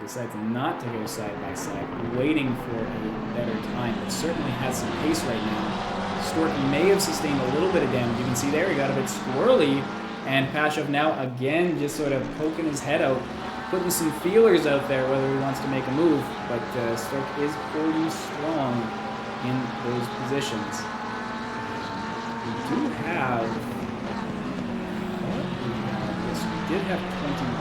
decides not to go side by side, waiting for a better time, but certainly has some pace right now. Stork may have sustained a little bit of damage. You can see there he got a bit squirrely, and Pashov now again just sort of poking his head out, putting some feelers out there whether he wants to make a move, but Stork is pretty strong in those positions. We do have, we did have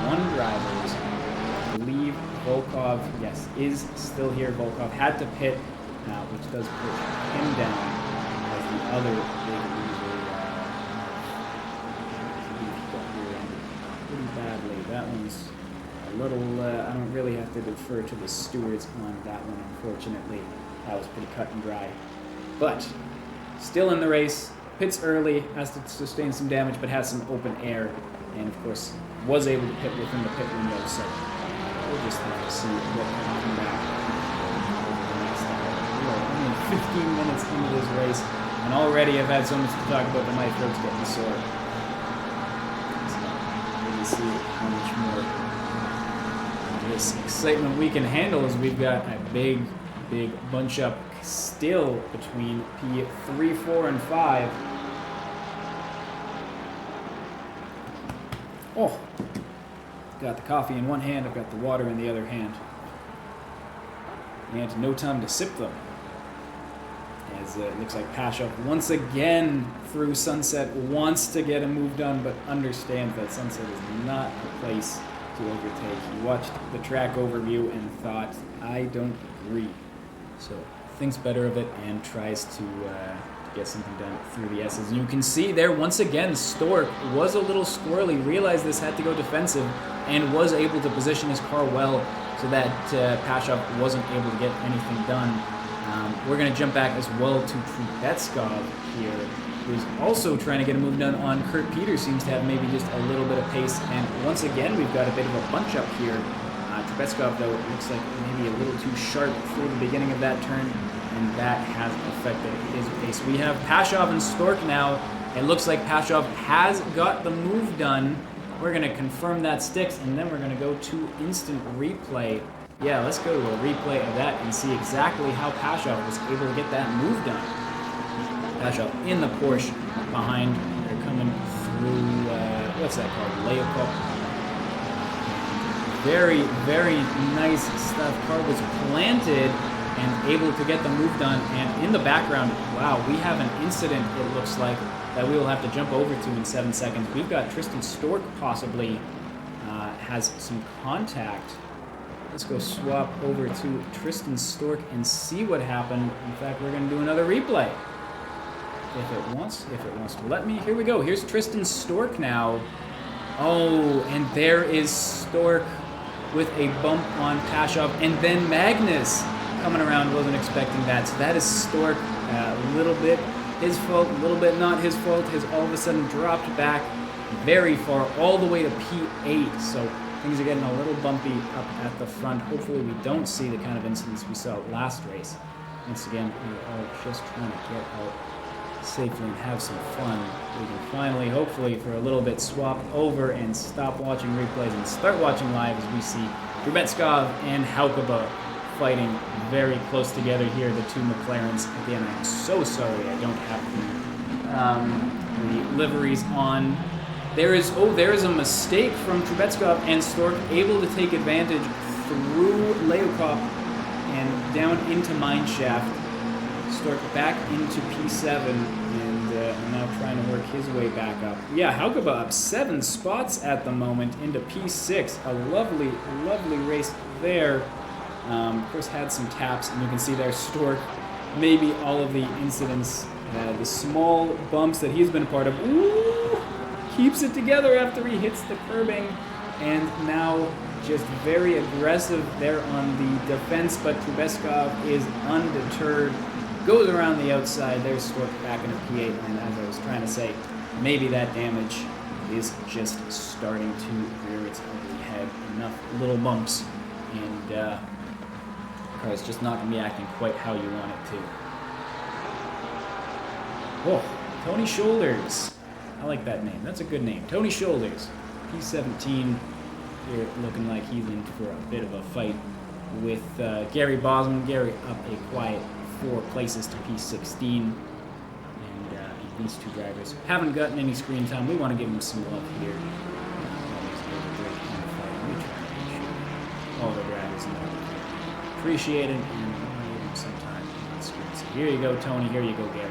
21 drivers. I believe Volkov, yes, is still here. Volkov had to pit, which does push him down. The other big loser pretty badly. That one's a little, I don't really have to defer to the stewards on that one, unfortunately. That was pretty cut and dry. But still in the race, pits early, has to sustain some damage, but has some open air, and of course was able to pit within the pit window, so we'll just have to see what can come back over the next hour. We are only 15 minutes into this race, and already I've had so much to talk about that my throat's getting sore. So, we'll see how much more of this excitement we can handle, as we've got a big bunch up still between P3, 4, and 5. Oh, got the coffee in one hand, I've got the water in the other hand. And no time to sip them. As it looks like Pashov once again through Sunset wants to get a move done, but understands that Sunset is not a place to overtake. He watched the track overview and thought, I don't agree. So thinks better of it and tries to get something done through the S's. And you can see there once again Stork was a little squirrely, realized this had to go defensive, and was able to position his car well so that Pashov wasn't able to get anything done. We're going to jump back as well to Trubetskov here, who's also trying to get a move done on Kurt Peters. Seems to have maybe just a little bit of pace, and once again we've got a bit of a bunch up here. Trubetskov, though, it looks like maybe a little too sharp through the beginning of that turn, and that has affected his pace. We have Pashov and Stork now. It looks like Pashov has got the move done. We're going to confirm that sticks, and then we're going to go to instant replay. Yeah, let's go to a replay of that and see exactly how Pashov was able to get that move done. Pashov in the Porsche behind. They're coming through, what's that called? Leopold. Very, very nice stuff. Car was planted and able to get the move done. And in the background, wow, we have an incident, it looks like, that we will have to jump over to in 7 seconds. We've got Tristan Stork possibly has some contact. Let's go swap over to Tristan Stork and see what happened. In fact, we're going to do another replay. If it wants to let me. Here we go. Here's Tristan Stork now. Oh, and there is Stork with a bump on Pashov. And then Magnus coming around. Wasn't expecting that. So that is Stork. A little bit his fault, a little bit not his fault. Has all of a sudden dropped back very far, all the way to P8. So things are getting a little bumpy up at the front. Hopefully we don't see the kind of incidents we saw last race. Once again, we are just trying to get out safely and have some fun. We can finally, hopefully, for a little bit, swap over and stop watching replays and start watching live as we see Trubetskov and Haukaba fighting very close together here, the two McLarens. Again, I'm so sorry I don't have the liveries on. There is a mistake from Trubetskov, and Stork able to take advantage through Leokop and down into Mineshaft. Stork back into P7 and now trying to work his way back up. Yeah, Haukaba up 7 spots at the moment into P6. A lovely, lovely race there. Of course, had some taps, and you can see there Stork, maybe all of the incidents, the small bumps that he's been a part of. Ooh, keeps it together after he hits the curbing, and now just very aggressive there on the defense, but Trubetskov is undeterred. Goes around the outside. There's Stork back into P8, and as I was trying to say, maybe that damage is just starting to rear its ugly head. Enough little bumps, and the car is just not going to be acting quite how you want it to. Oh, Tony Shoulders. I like that name. That's a good name. Tony Shoulders, P17. Here looking like he's in for a bit of a fight with Gary Bosman. Gary up a quiet 4 places to P16, and these two drivers haven't gotten any screen time. We want to give them some love here. All the drivers appreciate it, and give them some time on screen. So here you go, Tony. Here you go, Gary.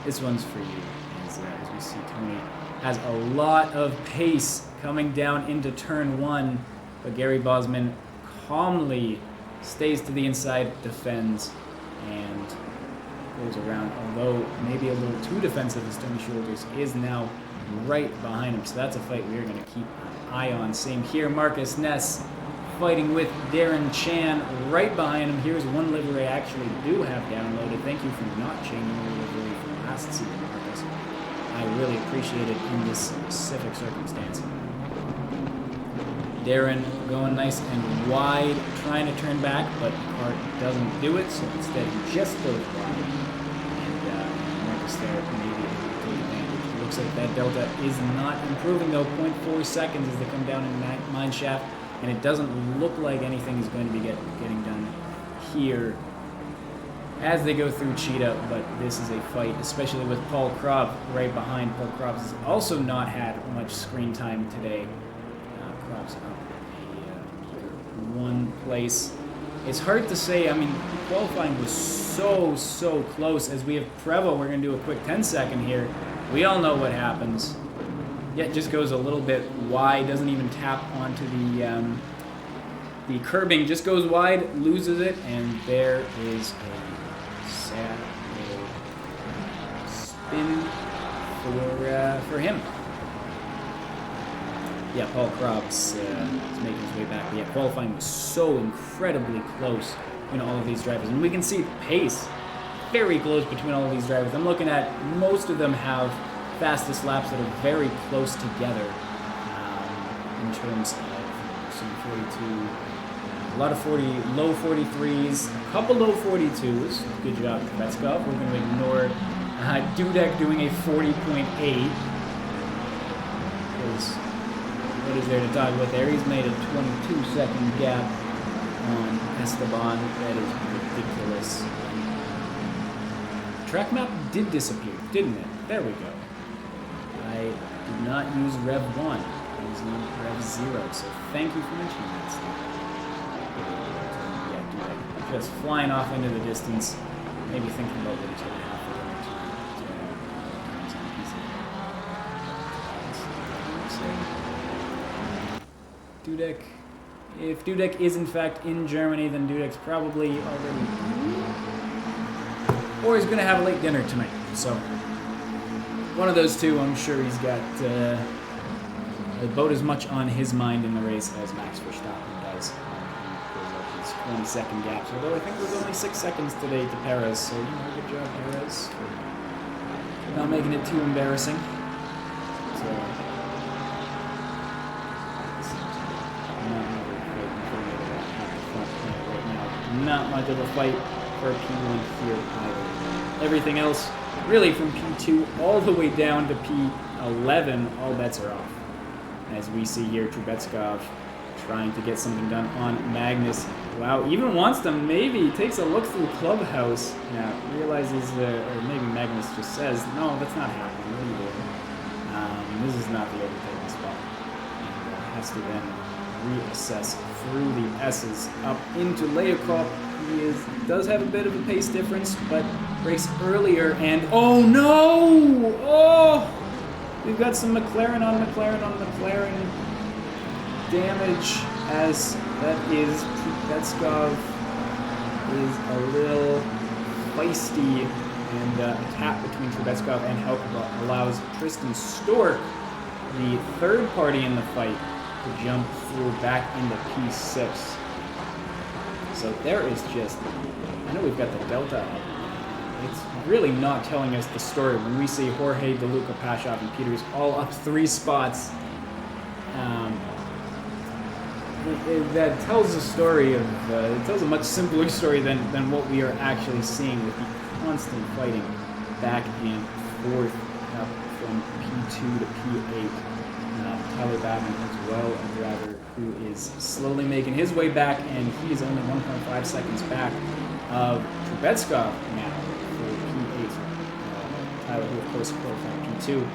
This one's for you. As we see, Tony has a lot of pace coming down into turn 1, but Gary Bosman calmly stays to the inside, defends, and goes around, although maybe a little too defensive as Tony Shoulders is now right behind him. So that's a fight we're going to keep an eye on. Same here, Marcus Ness fighting with Darren Chan right behind him. Here's one livery I actually do have downloaded. Thank you for not changing your livery from last season, Marcus. I really appreciate it in this specific circumstance. Darren going nice and wide, trying to turn back, but the car doesn't do it, so instead he just goes wide. And Marcus there maybe able to take advantage. It looks like that delta is not improving though, 0.4 seconds as they come down in Mineshaft, and it doesn't look like anything is going to be getting done here as they go through Cheetah, but this is a fight, especially with Paul Kropp right behind. Paul Kropp has also not had much screen time today. Kropp's up a 1 place. It's hard to say. I mean, qualifying was so close. As we have Prevo, we're going to do a quick 10-second here. We all know what happens. Yeah, it just goes a little bit wide, doesn't even tap onto the curbing, just goes wide, loses it, and there is a sad little spin for him. Yeah, Paul Kropp's is making his way back. But yeah, qualifying was so incredibly close in all of these drivers. And we can see the pace very close between all of these drivers. I'm looking at most of them have fastest laps that are very close together in terms of some 42, a lot of low 43s, a couple low 42s. Good job, Trubetskov. We're going to ignore Dudek doing a 40.8. What is there to talk about there? He's made a 22-second gap on Esteban. That is ridiculous. Track map did disappear, didn't it? There we go. I did not use Rev 1. Using Rev 0. So thank you for mentioning that, Steve. Yeah, Dudek just flying off into the distance. Maybe thinking about what he's going to have for the next Dudek. If Dudek is in fact in Germany, then Dudek's probably already, or he's going to have a late dinner tonight. So one of those two, I'm sure he's got about as much on his mind in the race as Max Verstappen does. His 20-second gaps, although I think it was only 6 seconds today to Perez, so good job, Perez. Not making it too embarrassing. So, not much of a fight for P1 here either. Everything else, really from P2 all the way down to P11, all bets are off. As we see here, Trubetskov trying to get something done on Magnus. Wow, even wants to maybe, takes a look through Clubhouse. Yeah, realizes, or maybe Magnus just says, no, that's not happening. What are you doing? This is not the overtaking spot. And has to then reassess through the S's up into Leokop. He does have a bit of a pace difference, but breaks earlier, and oh no! Oh! We've got some McLaren on McLaren on McLaren damage, as that is Trubetskov is a little feisty, and a tap between Trubetskov and Helkova allows Tristan Stork, the third party in the fight, to jump through back into P6. So there is just, I know we've got the Delta up. It's really not telling us the story when we see Jorge, DeLuca, Pashov, and Peters all up 3 spots. That tells a story of, it tells a much simpler story than what we are actually seeing with the constant fighting back and forth up from P2 to P8. Tyler Babin as well, a driver who is slowly making his way back, and he is only 1.5 seconds back of Trubetskov now for P8. Tyler, who of course qualified P2,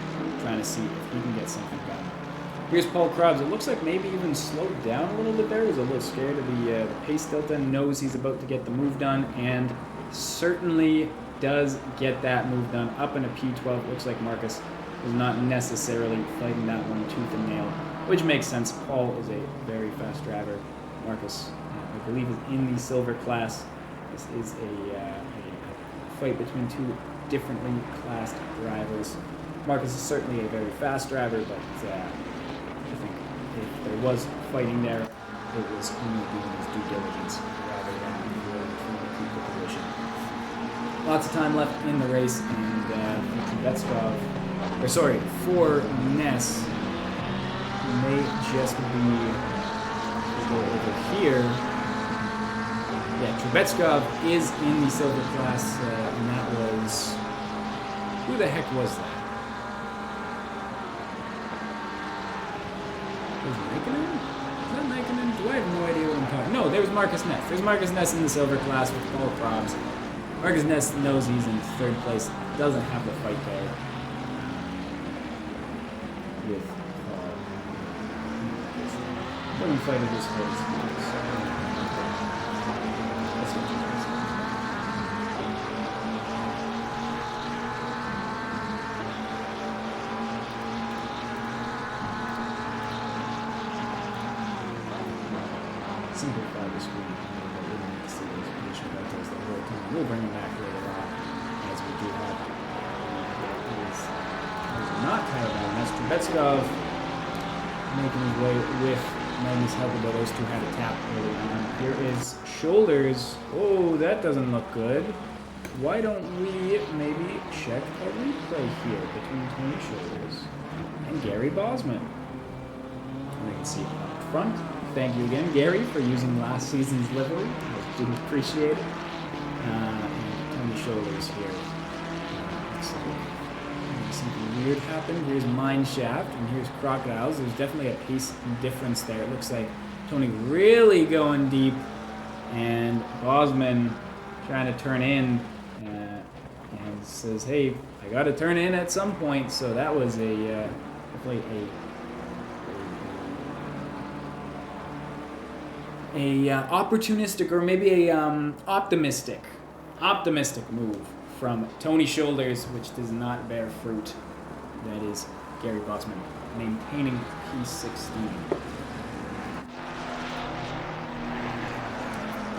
trying to see if he can get something done. Here's Paul Krebs. It looks like maybe even slowed down a little bit there. He's a little scared of the pace delta, knows he's about to get the move done, and certainly does get that move done. Up into P12, looks like Marcus is not necessarily fighting that one tooth and nail, which makes sense. Paul is a very fast driver. Marcus, I believe, is in the silver class. This is a fight between two differently classed drivers. Marcus is certainly a very fast driver, but I think if there was fighting there, it was only doing his due diligence rather than really trying to keep the position. Lots of time left in the race, and Trubetskov, for Ness, may just be over here. Yeah, Trubetskov is in the silver class, and that was, who the heck was that? Was Nikkonen? Is that Nikkonen? Do I have no idea what I'm talking? No, there's Marcus Ness. There's Marcus Ness in the silver class with Paul Probs. Marcus Ness knows he's in third place, doesn't have the fight there. With what he fighted this race. Simplify the screen. We'll bring him back later on, as we do have. Not Tyler, that's Trubetskov making his way with Magnus Helkova. Those two had a tap early on. Here is Shoulders. Oh, that doesn't look good. Why don't we maybe check a replay here between Tony Shoulders and Gary Bosman? We can see up front. Thank you again, Gary, for using last season's livery. I do appreciate it. And Tony Shoulders here. Something weird happened. Here's Mine Shaft, and here's Crocodiles. There's definitely a pace difference there. It looks like Tony really going deep, and Bosman trying to turn in, and says, hey, I got to turn in at some point. So that was a Hopefully a opportunistic or maybe a optimistic move from Tony Shoulders, which does not bear fruit. That is Gary Botsman maintaining P16.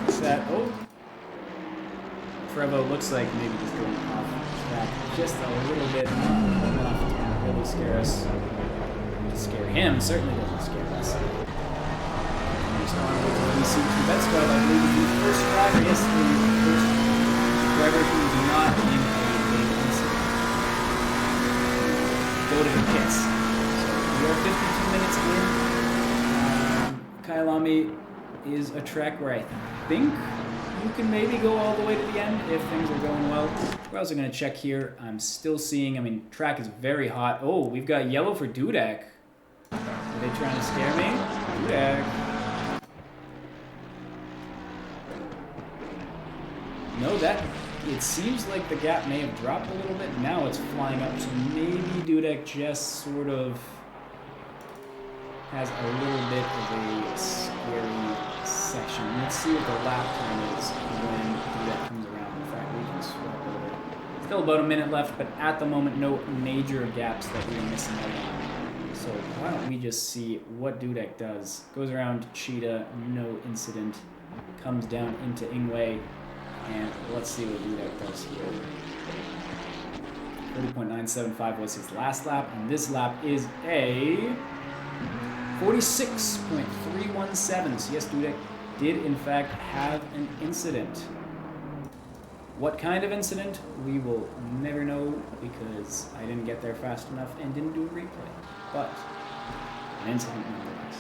What's that? Oh, Trevo looks like maybe he's going off track just a little bit, not enough to really scare us. To scare him, certainly doesn't scare us. BC Kubetsko, I believe, is the first driver, yes, the first driver who is not in a big incident. Go to the pits. So we are 52 minutes in. KYALAMI is a track where I think you can maybe go all the way to the end if things are going well. We're also going to check here. I'm still seeing, track is very hot. Oh, we've got yellow for Dudek. Are they trying to scare me? Dudek. No, it seems like the gap may have dropped a little bit. Now it's flying up, so maybe Dudek just sort of has a little bit of a scary section. Let's see what the lap time is when Dudek comes around. In fact, we can swap over. Still about a minute left, but at the moment, no major gaps that we're missing out on. So why don't we just see what Dudek does. Goes around Cheetah, no incident. Comes down into Ingwe. And let's see what Dudek does here. 30.975 was his last lap, and this lap is a 46.317. So yes, Dudek did in fact have an incident. What kind of incident? We will never know because I didn't get there fast enough and didn't do a replay. But an incident nonetheless.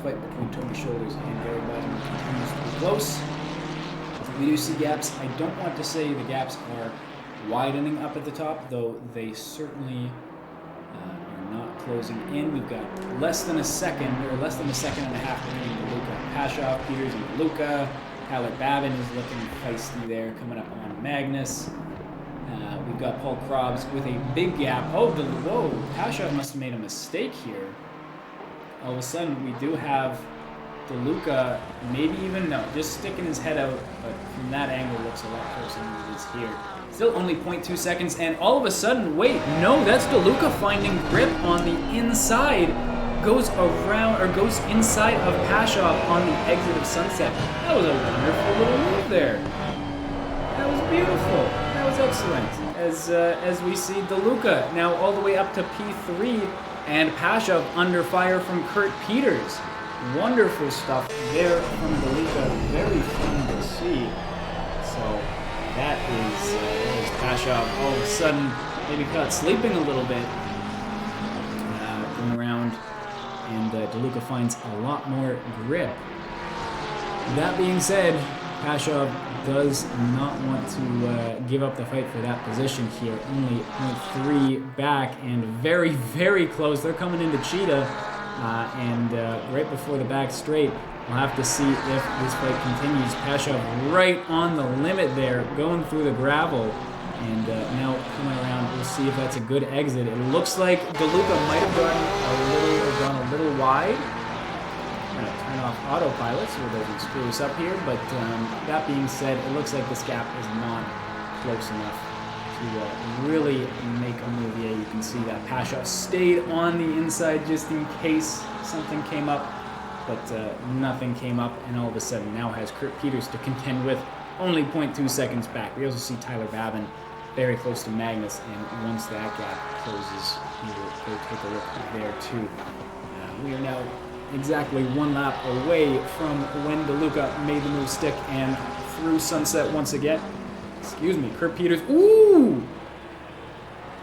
Fight between Tony Shoulders and Gary Botsman continues to be close. We do see gaps. I don't want to say the gaps are widening up at the top, though they certainly are not closing in. We've got less than a second and a half between DeLuca, Pashoff, Peters, and DeLuca. Tyler Babin is looking feisty there, coming up on Magnus. We've got Paul Krobs with a big gap. Oh, whoa, Pashoff must have made a mistake here. All of a sudden, we do have DeLuca, maybe even, no, just sticking his head out, but from that angle looks a lot closer than it is here. Still only 0.2 seconds, and all of a sudden, wait, no, that's DeLuca finding grip on the inside, goes around, or goes inside of Pashoff on the exit of Sunset. That was a wonderful little move there. That was beautiful. That was excellent. As we see DeLuca now all the way up to P3, and Pashoff under fire from Kurt Peters. Wonderful stuff there from DeLuca. Very fun to see. So that is Pashoff all of a sudden maybe caught sleeping a little bit. Going around, and DeLuca finds a lot more grip. That being said, Pashoff does not want to give up the fight for that position here. Only 0.3 back and very, very close. They're coming into Cheetah and right before the back straight. We'll have to see if this fight continues. Pashoff right on the limit there, going through the gravel. And now coming around, we'll see if that's a good exit. It looks like DeLuca might have gone a little wide. Turn off autopilot so it doesn't screw us up here, but that being said, it looks like this gap is not close enough to really make a move. Yeah, you can see that Pashoff stayed on the inside just in case something came up, but nothing came up, and all of a sudden now has Kurt Peters to contend with, only 0.2 seconds back. We also see Tyler Babin very close to Magnus, and once that gap closes, we will go take a look there too. We are now exactly one lap away from when DeLuca made the move stick and through Sunset once again. Excuse me, Kurt Peters. Ooh!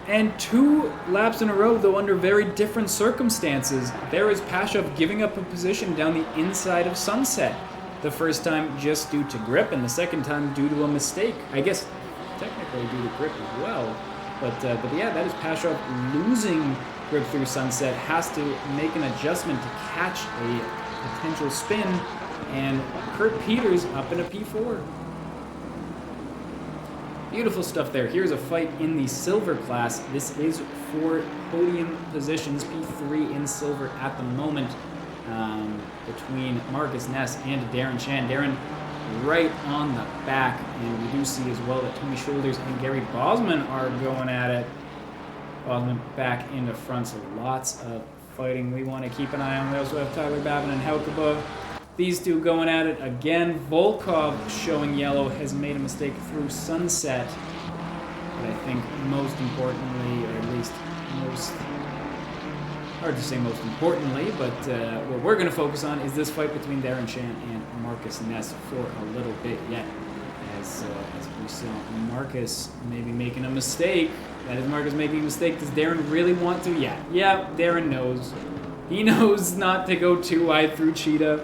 And 2 laps in a row, though under very different circumstances. There is Pashoff giving up a position down the inside of Sunset. The first time just due to grip, and the second time due to a mistake. I guess technically due to grip as well. But yeah, that is Pashoff losing grip through Sunset, has to make an adjustment to catch a potential spin, and Kurt Peters up in a P4. Beautiful stuff there. Here's a fight in the silver class. This is for podium positions, P3 in silver at the moment, between Marcus Ness and Darren Chan. Darren right on the back, and we do see as well that Tony Shoulders and Gary Bosman are going at it. Bosman back into front, so lots of fighting we want to keep an eye on. We also have Tyler Babin and Haukaba. These two going at it again. Volkov showing yellow has made a mistake through sunset. But I think most importantly, or at least most, hard to say most importantly, but what we're going to focus on is this fight between Darren Chan and Marcus Ness for a little bit yet. As we saw Marcus maybe making a mistake. That is Marcus making a mistake. Does Darren really want to? Yeah, Darren knows. He knows not to go too wide through Cheetah.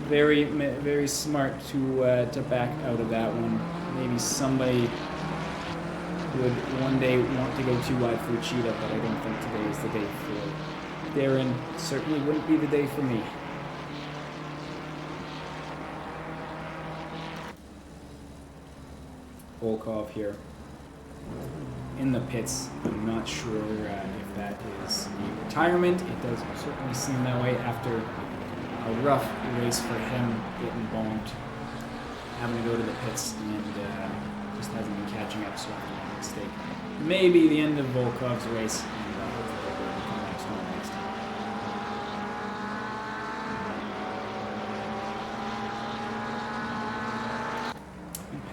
Very, very smart to back out of that one. Maybe somebody would one day want to go too wide through Cheetah, but I don't think today is the day for Darren. Certainly wouldn't be the day for me. Volkov here in the pits. I'm not sure if that is a retirement. It does certainly seem that way after a rough race for him, getting bombed, having to go to the pits, and just hasn't been catching up, so after that mistake. Maybe the end of Volkov's race, and hopefully he'll be coming back strong next time.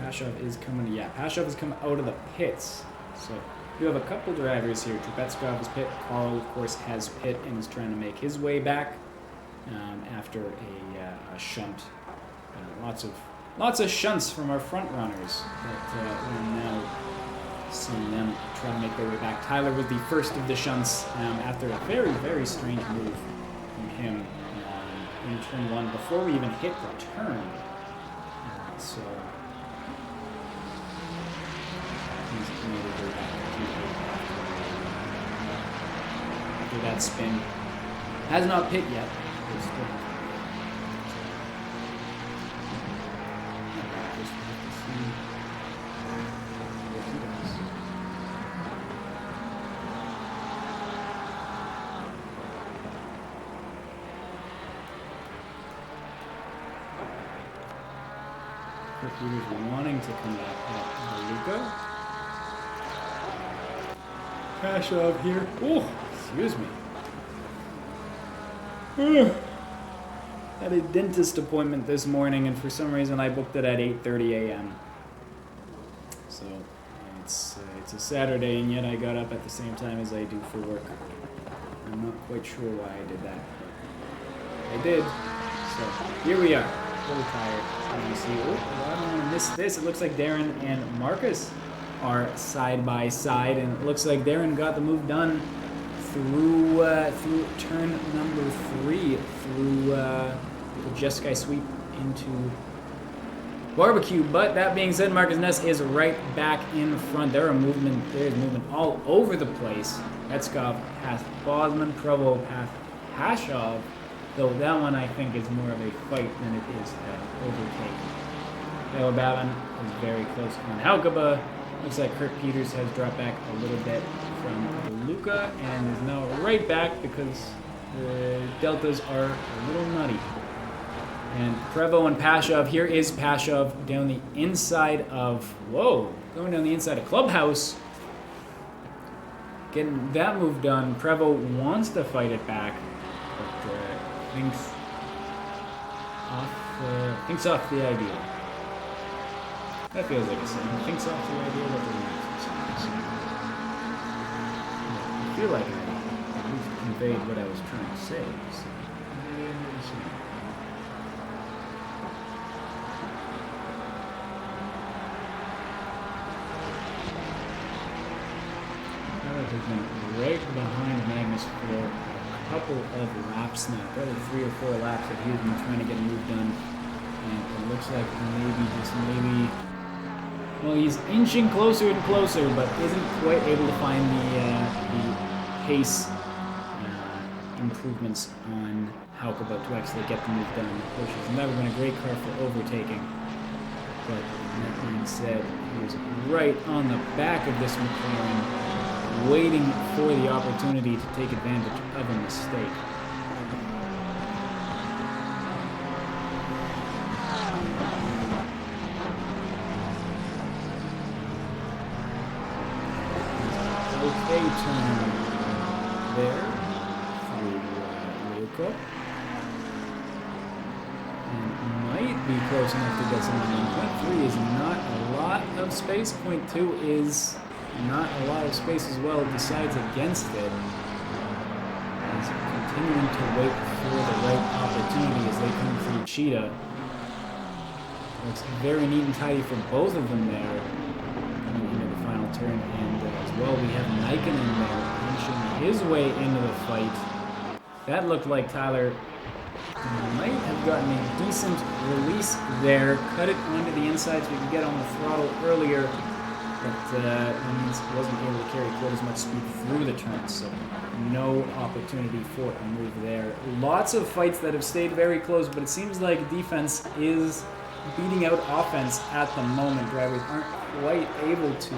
Pashov is coming, Pashov is coming out of the pits. So you have a couple drivers here. Trubetskov is pit. Carl, of course, has pit and is trying to make his way back after a shunt. Lots of shunts from our front runners that we're now seeing them try to make their way back. Tyler was the first of the shunts after a very, very strange move from him in turn one before we even hit the turn. So he's made his way back after that spin. Has not pit yet. Peters wanting to come back at Luca. Pashov here. Oh, excuse me. Had a dentist appointment this morning, and for some reason I booked it at 8:30 a.m. So it's a Saturday, and yet I got up at the same time as I do for work. I'm not quite sure why I did that, but I did. So here we are, fully tired. And you see, I don't want to miss this. It looks like Darren and Marcus are side by side, and it looks like Darren got the move done through turn number 3, through the Jeskai sweep into barbecue. But that being said, Marcus Ness is right back in front. There's movement all over the place. Petskov past Bosman, Provo past Pashov, though that one I think is more of a fight than it is an overtake. Taylor Babin is very close on Haukaba. Looks like Kurt Peters has dropped back a little bit from Luca and is now right back because the deltas are a little nutty. And Prevo and Pashov, here is Pashov down the inside of, going down the inside of Clubhouse. Getting that move done. Prevo wants to fight it back, but thinks off the idea. That feels like a saying. Thinks off the idea that they're I feel like I at least conveyed what I was trying to say. So, has been right behind Magnus for a couple of laps now, probably 3 or 4 laps that he's been trying to get a move done, and it looks like maybe he's inching closer and closer, but isn't quite able to find the pace improvements on Haukeba to actually get the move done. Which has never been a great car for overtaking. But that being said, he was right on the back of this McLaren, waiting for the opportunity to take advantage of a mistake. Okay, turn there through Luca. And might be close enough to get someone in. Point 3 is not a lot of space. Point 2 is not a lot of space as well. It decides against it. He's continuing to wait for the right opportunity as they come through Cheetah. Looks very neat and tidy for both of them there. Coming into the final turn, and as well we have Nikinen there punching his way into the fight. That looked like Tyler might have gotten a decent release there. Cut it onto the inside so we could get on the throttle earlier, but means wasn't able to carry quite as much speed through the turn, so no opportunity for a move there. Lots of fights that have stayed very close, but it seems like defense is beating out offense at the moment. Drivers aren't quite able to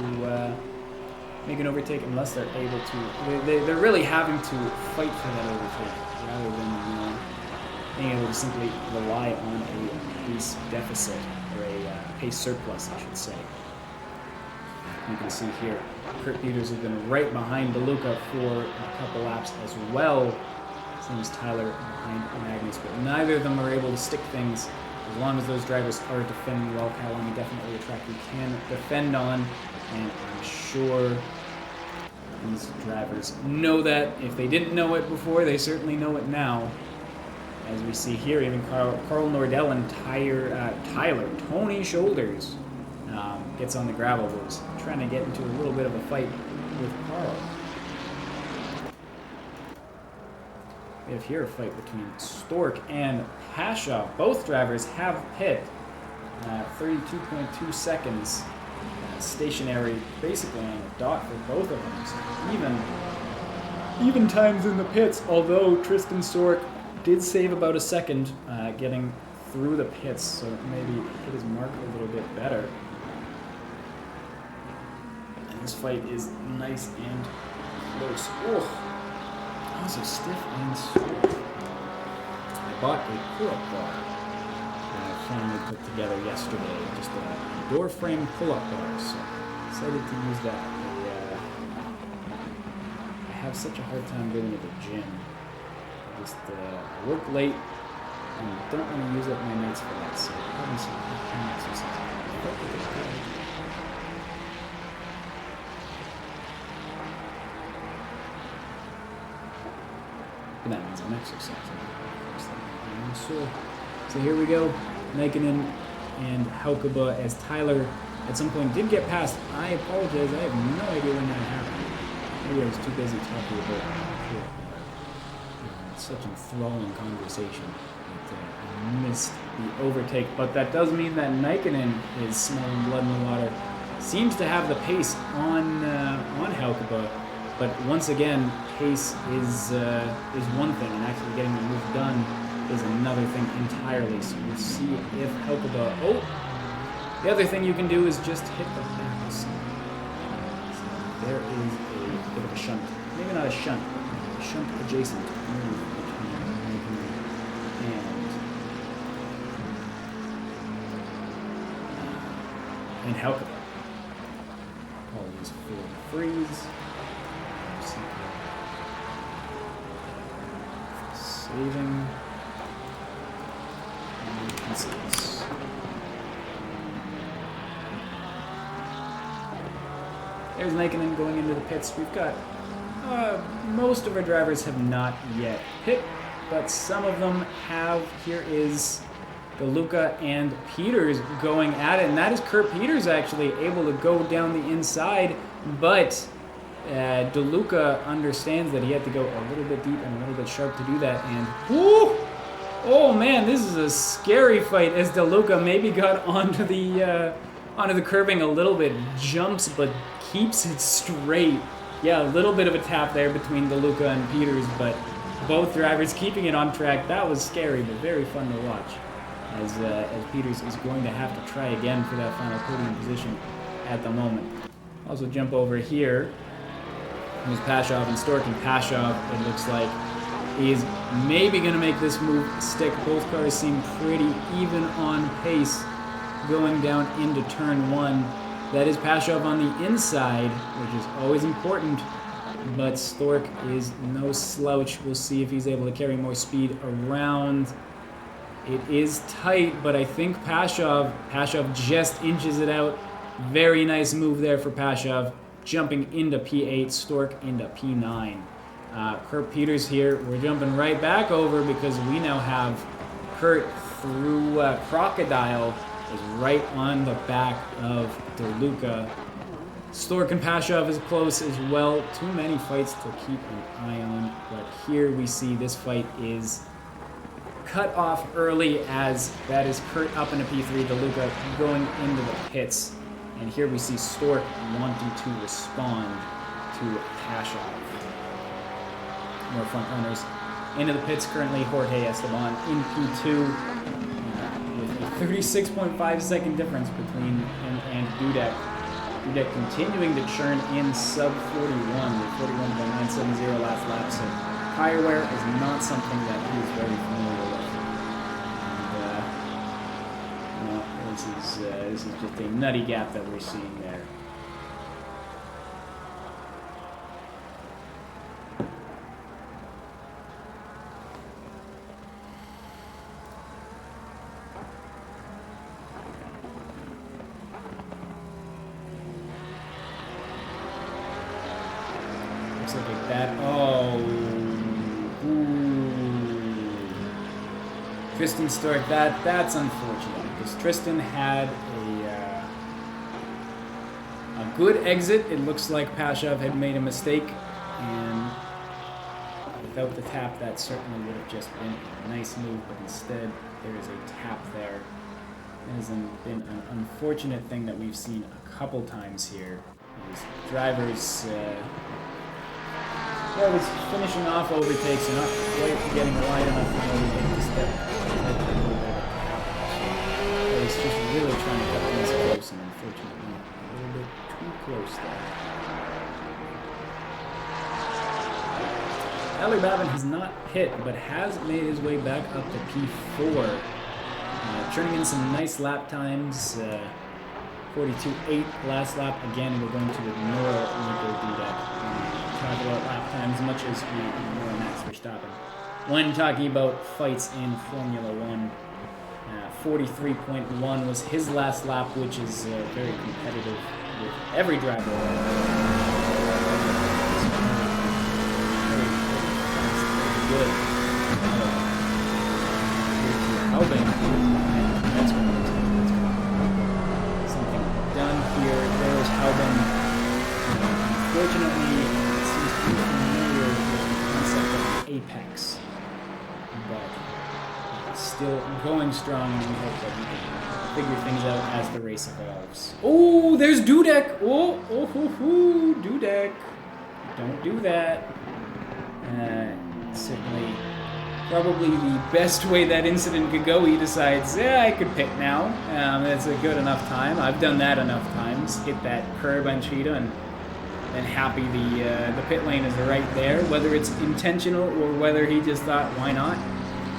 make an overtake unless they're able to. They're really having to fight for that overtake rather than being able to simply rely on a pace deficit, or a pace surplus, I should say. You can see here, Kurt Peters has been right behind DeLuca for a couple laps as well. Same as Tyler behind Magnus, but neither of them are able to stick things. As long as those drivers are defending well, KYALAMI definitely a track we can defend on, and I'm sure these drivers know that. If they didn't know it before, they certainly know it now. As we see here, even Carl Nordell and Tony Shoulders gets on the gravel. Was trying to get into a little bit of a fight with Carl. We have here a fight between Stork and Pasha. Both drivers have pit. 32.2 seconds. Stationary, basically on the dot for both of them. So even times in the pits, although Tristan Stork did save about a second getting through the pits, so maybe hit his mark a little bit better. And this fight is nice and close. Oh, so stiff and swift. I bought a pull-up bar that I finally put together yesterday, just a door frame pull-up bar, so excited to use that. I have such a hard time going to the gym. I just work late and don't want to use up my nights for that, so having some home exercise. But that means I'm exercising. So here we go. Nikinen and Haukeba, as Tyler at some point did get past. I apologize, I have no idea when that happened. Maybe I was too busy talking about such enthralling conversation that I missed the overtake. But that does mean that Nikinen is smelling blood in the water. Seems to have the pace on Haukeba, but once again, pace is one thing, and actually getting the move done is another thing entirely. So we'll see if Haukeba. Oh, the other thing you can do is just hit the back. So there is a bit of a shunt, maybe not a shunt, but a shunt adjacent move between Nikinen and Haukeba. Apologies for the freeze. Saving. And you can see this. There's Nikinen going into the pits. We've got most of our drivers have not yet pit, but some of them have. Here is DeLuca and Peters going at it, and that is Kurt Peters actually able to go down the inside, but DeLuca understands that he had to go a little bit deep and a little bit sharp to do that, and whoo! Oh man, this is a scary fight as DeLuca maybe got onto the curbing a little bit, jumps but keeps it straight. Yeah, a little bit of a tap there between DeLuca and Peters, but both drivers keeping it on track. That was scary, but very fun to watch. As Peters is going to have to try again for that final podium position at the moment. Also jump over here. There's Pashov and Stork, and Pashov, it looks like, is maybe going to make this move stick. Both cars seem pretty even on pace going down into turn 1. That is Pashov on the inside, which is always important, but Stork is no slouch. We'll see if he's able to carry more speed around. It is tight, but I think Pashov just inches it out. Very nice move there for Pashov, jumping into P8, Stork into P9. Kurt Peters here, we're jumping right back over because we now have Kurt through Crocodile is right on the back of DeLuca. Stork and Pashov is close as well. Too many fights to keep an eye on, but here we see this fight is cut off early as that is Kurt up into P3, DeLuca going into the pits. And here we see Stork wanting to respond to Pashov. More front runners into the pits currently. Jorge Esteban in P2 with a 36.5 second difference between him and Dudek. Dudek continuing to churn in sub 41 with 41.970 last lap. So tire wear is not something that he is very familiar with. And, this is just a nutty gap that we're seeing there. Looks like that. Oh. Ooh. Tristan Stork, that's unfortunate because Tristan had a good exit. It looks like Pashov had made a mistake, and without the tap, that certainly would have just been a nice move, but instead there is a tap there. It has been an unfortunate thing that we've seen a couple times here. These drivers finishing off overtakes and not quite getting wide enough in order to make the step. But it's just really trying to cut things close, and unfortunately a little bit too close there. Ali Babin has not hit, but has made his way back up to P4. Turning in some nice lap times. 42.8 last lap. Again, we're going to ignore Nico Dudek and talk about lap time as much as we ignore Max Verstappen. When talking about fights in Formula 1, 43.1 was his last lap, which is very competitive with every driver. Good. That's something done here. There's Albin. Unfortunately, it seems to be familiar with the concept of the apex, but still going strong, and we hope that we can figure things out as the race evolves. Oh, there's Dudek. Oh, Dudek. Don't do that. Certainly, probably the best way that incident could go. He decides, yeah, I could pit now. That's a good enough time. I've done that enough times. Hit that curb on Cheetah, and happy the pit lane is right there. Whether it's intentional or whether he just thought, why not?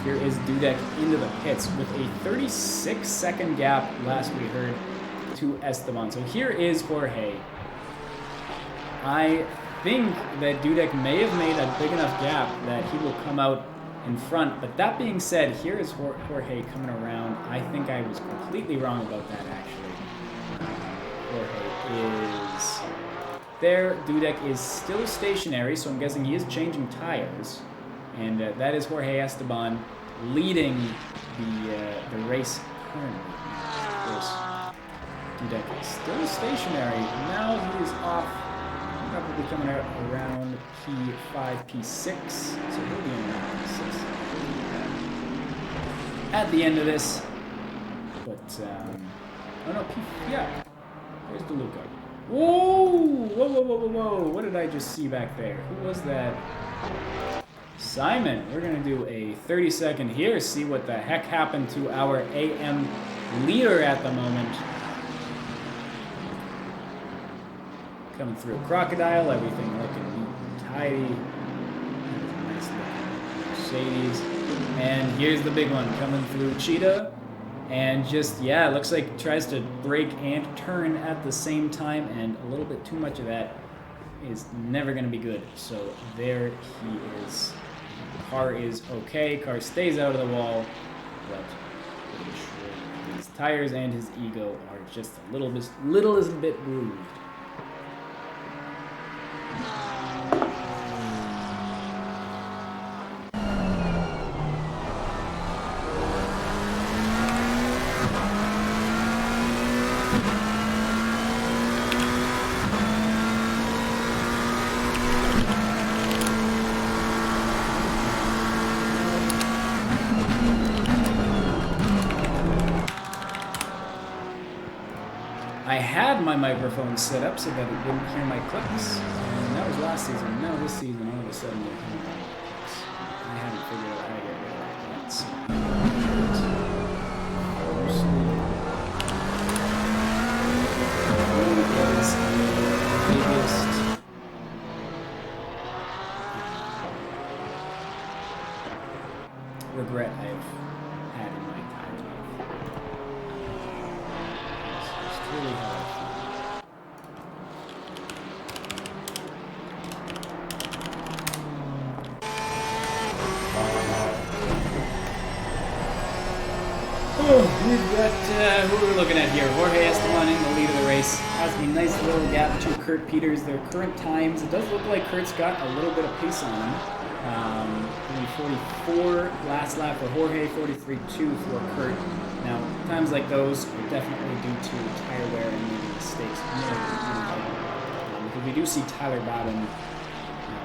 Here is Dudek into the pits with a 36-second gap, last we heard, to Esteban. So here is Jorge. I think that Dudek may have made a big enough gap that he will come out in front. But that being said, here is Jorge coming around. I think I was completely wrong about that, actually. Jorge is there. Dudek is still stationary, so I'm guessing he is changing tires. And that is Jorge Esteban leading the race currently. Of course, Dudek is still stationary. Now he is off. Probably coming out around P5, P6, so he'll be in around P6 at the end of this. But, oh no, yeah, there's DeLuca. Whoa, what did I just see back there? Who was that? Simon, we're going to do a 30-second here, see what the heck happened to our AM leader at the moment. Coming through Crocodile, everything looking neat and tidy. Nice looking Mercedes. And here's the big one coming through Cheetah. And just, yeah, it looks like tries to brake and turn at the same time, and a little bit too much of that is never going to be good. So there he is. Car is okay. Car stays out of the wall, but his tires and his ego are just a little bit bruised. I had my microphone set up so that it wouldn't hear my clicks, and that was last season. Now this season, all of a sudden, they're hearing my clicks. I haven't figured out how to get rid of that yet. So, who is the biggest regret I've had in my entire life? It's really hard. We've got, who are we looking at here? Jorge Esteban in the lead of the race. Has a nice little gap to Kurt Peters. Their current times, it does look like Kurt's got a little bit of pace on him. Only 44 last lap for Jorge, 43.2 for Kurt. Now, times like those are definitely due to tire wear and maybe mistakes. Because we do see Tyler Bowden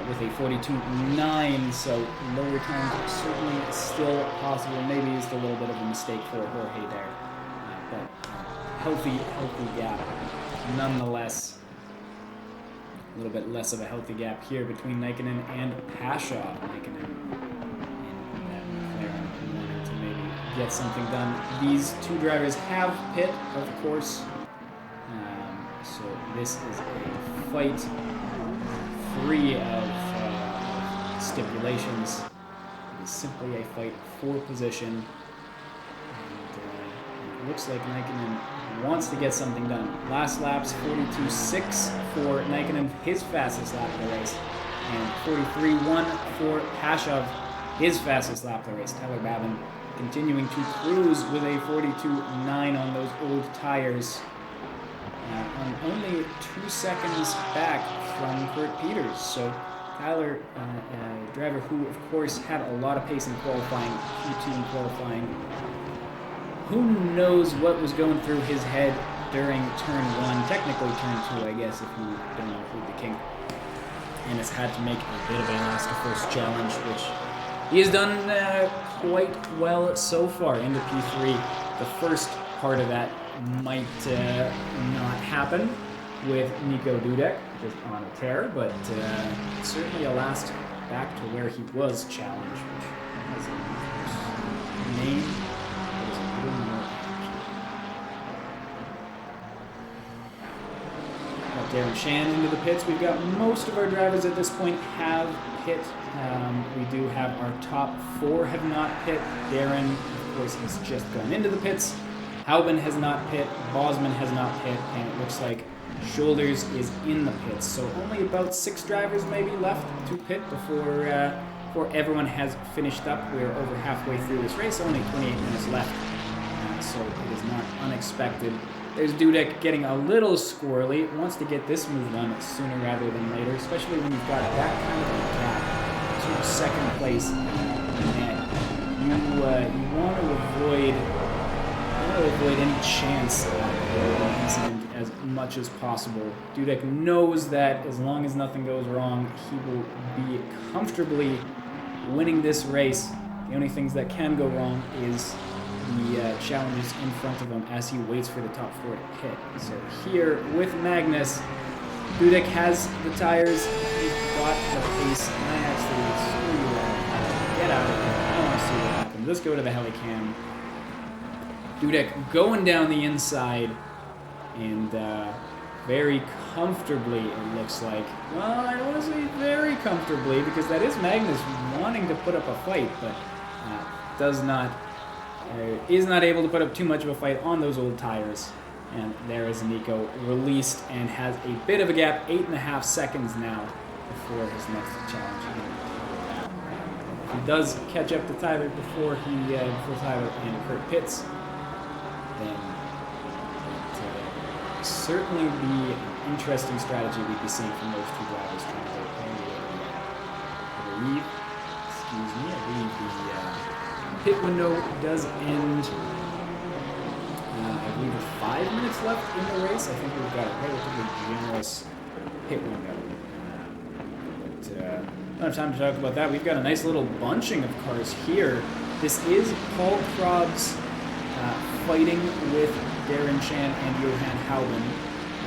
with a 42.9, so lower times are certainly still possible. Maybe it's a little bit of a mistake for Jorge there, but healthy gap nonetheless. A little bit less of a healthy gap here between Nikkonen and Pasha. Nikkonen and that McLaren wanting to maybe get something done. These two drivers have pit, of course, so this is a fight free of stipulations. It is simply a fight for position. And it looks like Nikkonen wants to get something done. Last lap's 42.6 for Nikkonen, his fastest lap of the race. And 43.1 for Pasha, his fastest lap of the race. Tyler Babin continuing to cruise with a 42.9 on those old tires. And only 2 seconds back from Kurt Peters. So Tyler, a driver who, of course, had a lot of pace in qualifying, Q2 in qualifying. Who knows what was going through his head during turn 1, technically turn 2, I guess, if you don't include the kink. And has had to make a bit of a last to first challenge, which he has done quite well so far into P3. The first part of that might not happen with Nico Dudek, just on a tear, but certainly a last back to where he was challenged, which has a name that is a little more accurate. Got Darren Shan into the pits. We've got most of our drivers at this point have pit. We do have our top 4 have not pit. Darren, of course, has just gone into the pits. Hauben has not pit, Bosman has not pit, and it looks like Shoulders is in the pits. So only about 6 drivers maybe left to pit before everyone has finished up. We're over halfway through this race, only 28 minutes left, so it is not unexpected. There's Dudek getting a little squirrely, wants to get this move done sooner rather than later, especially when you've got that kind of a gap to second place, and you want to avoid any chance of an incident as much as possible. Dudek knows that as long as nothing goes wrong, he will be comfortably winning this race. The only things that can go wrong is the challenges in front of him as he waits for the top 4 to pit. So here with Magnus, Dudek has the tires, he's got the pace, and I actually just go to the helicam. Dudek going down the inside, and very comfortably, it looks like. Well, I don't want to say very comfortably, because that is Magnus wanting to put up a fight, but is not able to put up too much of a fight on those old tires. And there is Nico released and has a bit of a gap, 8.5 seconds now before his next challenge. If he does catch up to Tyler before Tyler and Kurt pits, then it certainly be an interesting strategy we'd be seeing from those two drivers trying to I believe the pit window does end. I believe with 5 minutes left in the race. I think we've got a relatively generous pit window. But not enough time to talk about that. We've got a nice little bunching of cars here. This is Paul Krobs fighting with Darren Chan and Johan Houben.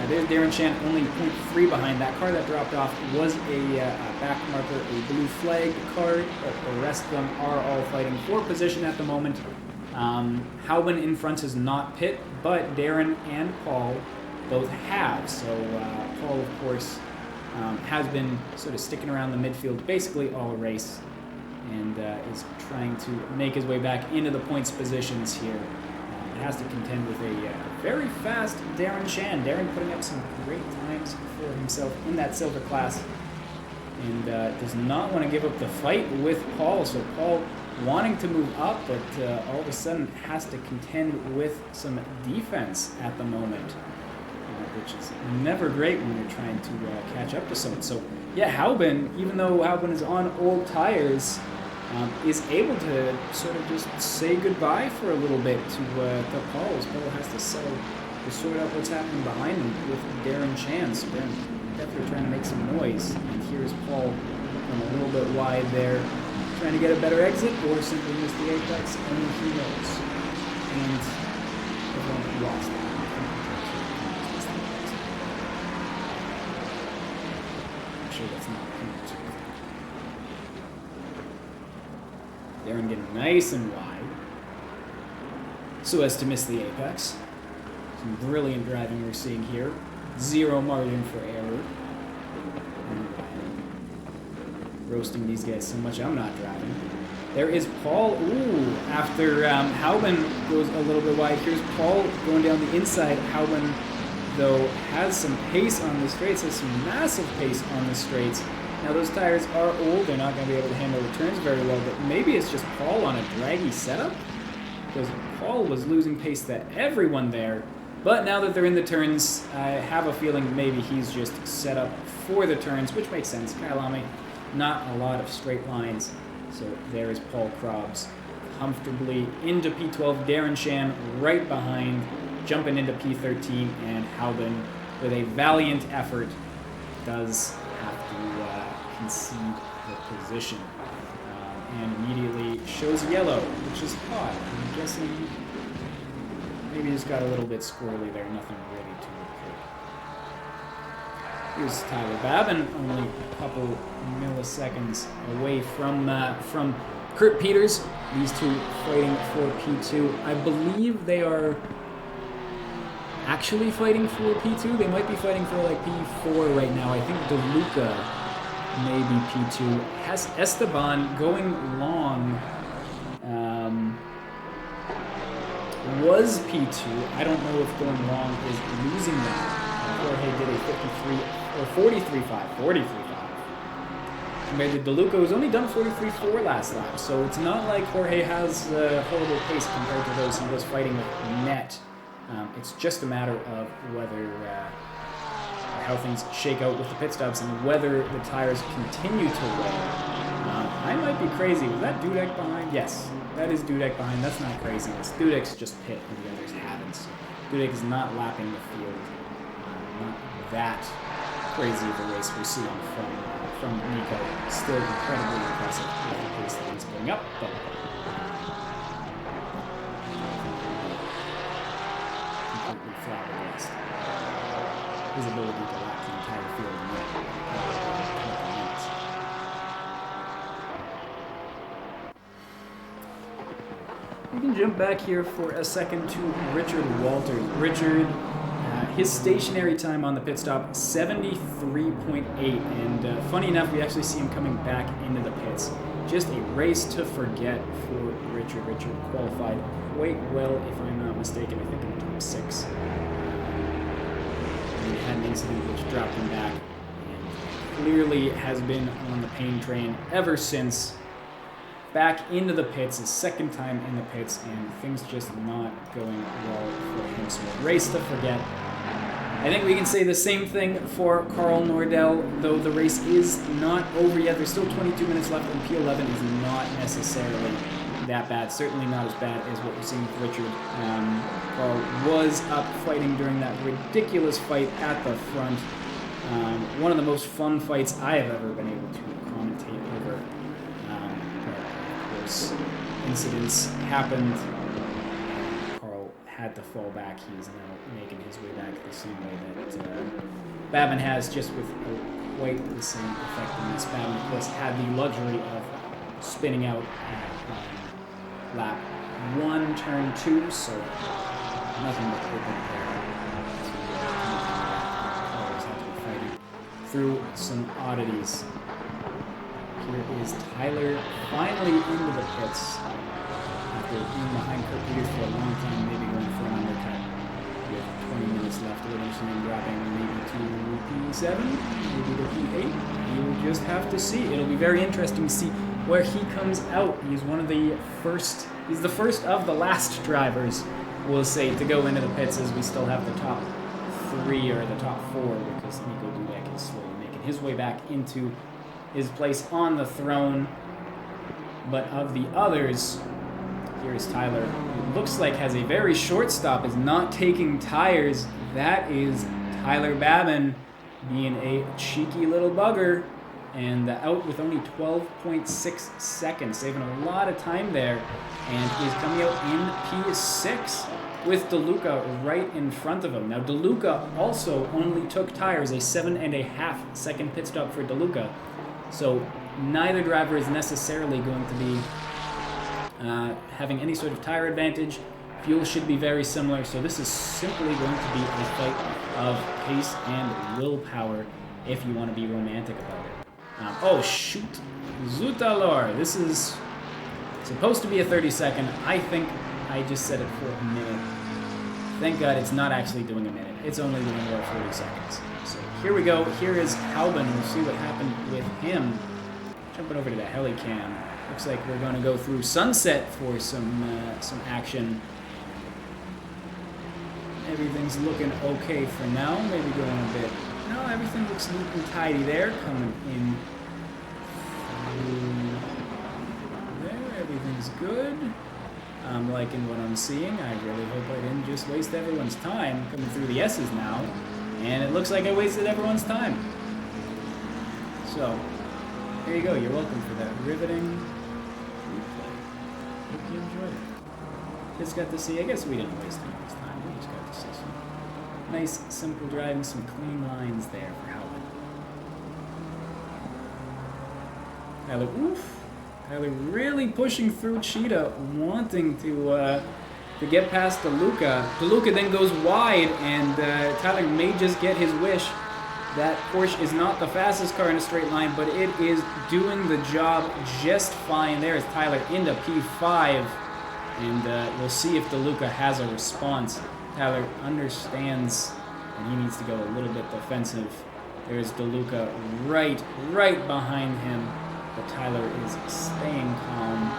There's Darren Chan only 0.3 behind. That car that dropped off was a back marker, a blue flag car, but the rest of them are all fighting for position at the moment. Houben in front is not pit, but Darren and Paul both have. So Paul, of course, has been sort of sticking around the midfield basically all race, and is trying to make his way back into the points positions here. Has to contend with a very fast Darren Chan. Darren putting up some great times for himself in that silver class, and does not want to give up the fight with Paul. So Paul wanting to move up, but all of a sudden has to contend with some defense at the moment, which is never great when you're trying to catch up to someone. So yeah, Houben, even though Houben is on old tires, is able to sort of just say goodbye for a little bit to Paul, as Paul has to sort out what's happening behind him with Darren Chan. So Darren definitely trying to make some noise. And here's Paul going a little bit wide there, trying to get a better exit, or simply miss the apex, only he knows. And everyone lost that. I'm sure that's not too much. Darren getting nice and wide so as to miss the apex. Some brilliant driving we're seeing here. Zero margin for error. Roasting these guys so much I'm not driving. There is Paul. Ooh, after Houben goes a little bit wide. Here's Paul going down the inside. Houben, though, has some pace on the straights, has some massive pace on the straights. Now those tires are old, they're not going to be able to handle the turns very well, but maybe it's just Paul on a draggy setup? Because Paul was losing pace to everyone there, but now that they're in the turns, I have a feeling maybe he's just set up for the turns, which makes sense. KYALAMI, not a lot of straight lines, so there is Paul Krobs comfortably into P12, Darren Chan right behind, jumping into P13, and Houben, with a valiant effort, does have to concede the position, and immediately shows yellow, which is odd. I'm guessing maybe just got a little bit squirrely there, nothing really to report. Here's Tyler Babin, only a couple milliseconds away from Kurt Peters. These two fighting for P2. I believe they are actually fighting for P2. They might be fighting for like P4 right now. I think DeLuca may be P2. Has Esteban going long was P2. I don't know if going long is losing that. Jorge did a 53 or 43.5. 43.5. Compared to DeLuca, who's only done 43.4 last lap. So it's not like Jorge has a horrible pace compared to those he was fighting with net. It's just a matter of whether how things shake out with the pit stops and whether the tires continue to wear. I might be crazy. Was that Dudek behind? Yes, that is Dudek behind. That's not craziness. Dudek's just pit and the others haven't. So Dudek is not lapping the field. Not that crazy of a race we're seeing from Nico. Still incredibly impressive with the pace that he's putting up, but completely flabbergasted. His ability to lap the entire field in 20 minutes. We can jump back here for a second to Richard Walters. Richard, his stationary time on the pit stop, 73.8. And funny enough, we actually see him coming back into the pits. Just a race to forget for Richard. Richard qualified quite well, if I'm not mistaken. I think in the top 6. He had an incident which dropped him back. And clearly has been on the pain train ever since. Back into the pits, his second time in the pits, and things just not going well for him. So a race to forget. I think we can say the same thing for Carl Nordell, though the race is not over yet. There's still 22 minutes left, and P11 is not necessarily that bad. Certainly not as bad as what we're seeing with Richard. Carl was up fighting during that ridiculous fight at the front. One of the most fun fights I have ever been able to commentate over. Incidents happened. Carl had to fall back. He's now making his way back the same way that Babin has, just with quite the same effectiveness. Babin, of course, had the luxury of spinning out at lap 1, turn 2, so nothing but open there. Always have to be fighting through some oddities. Here is Tyler finally into the pits after being behind Kurt Peters for a long time, maybe going for an undercut with 20 minutes left. We're going to see him dropping maybe to P7, maybe to P8. You'll just have to see. It'll be very interesting to see where he comes out. He's the first of the last drivers, we'll say, to go into the pits, as we still have the top 3 or the top 4, because Nico Dudek is slowly making his way back into his place on the throne. But of the others, here is Tyler, who looks like has a very short stop, is not taking tires. That is Tyler Babin being a cheeky little bugger, and out with only 12.6 seconds, saving a lot of time there, and he's coming out in P6 with DeLuca right in front of him. Now DeLuca also only took tires, a 7.5 second pit stop for DeLuca. So neither driver is necessarily going to be having any sort of tire advantage. Fuel should be very similar, so this is simply going to be a fight of pace and willpower if you want to be romantic about it. Oh shoot, Zutalor, this is supposed to be a 30-second. I think I just set it for a minute. Thank God it's not actually doing a minute. It's only doing about 40 seconds. So here we go. Here is Halban. We'll see what happened with him. Jumping over to the helicam. Looks like we're going to go through Sunset for some action. Everything's looking okay for now. Maybe going a bit. No, everything looks neat and tidy there. Coming in through there. Everything's good. I'm liking what I'm seeing. I really hope I didn't just waste everyone's time coming through the S's now. And it looks like I wasted everyone's time. So, there you go. You're welcome for that riveting replay. Hope you enjoyed it. Just got to see, I guess we didn't waste anyone's time. We just got to see some nice, simple driving, some clean lines there for Halvin. Tyler, oof. Tyler really pushing through Cheetah, wanting to get past DeLuca. DeLuca then goes wide, and Tyler may just get his wish. That Porsche is not the fastest car in a straight line, but it is doing the job just fine. There is Tyler into P5, and we'll see if DeLuca has a response. Tyler understands, and he needs to go a little bit defensive. There's DeLuca right behind him, but Tyler is staying calm.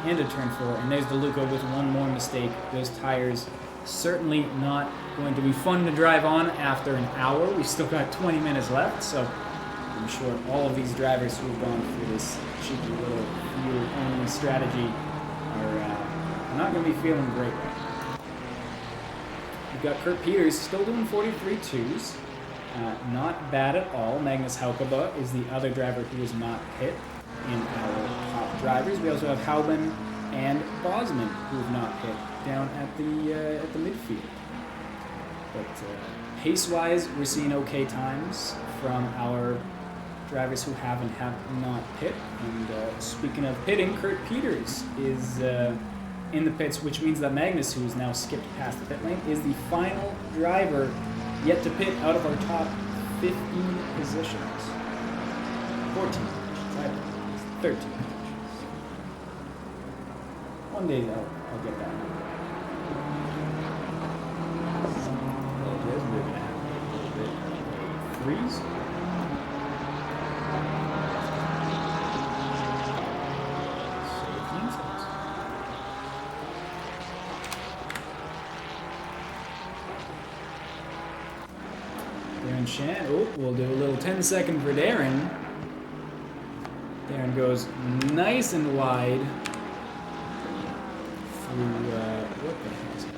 Into turn 4, and there's DeLuca with one more mistake. Those tires certainly not going to be fun to drive on after an hour. We've still got 20 minutes left, so I'm sure all of these drivers who have gone through this cheeky little fuel-only strategy are not going to be feeling great right now. We've got Kurt Peters still doing 43.2s. Not bad at all. Magnus Haukeba is the other driver who is not hit in our top drivers. We also have Halban and Bosman, who have not hit down at the midfield. But pace-wise, we're seeing okay times from our drivers who have and have not pit. And speaking of pitting, Kurt Peters is in the pits, which means that Magnus, who's now skipped past the pit lane, is the final driver yet to pit out of our top 15 positions. 14 positions, I don't know, 13 positions. One day I'll get that number. Well, it is, we're going to have a little bit of a freeze. Darren Shan. Oh, we'll do a little 10-second for Darren. Darren goes nice and wide through, what the heck is it?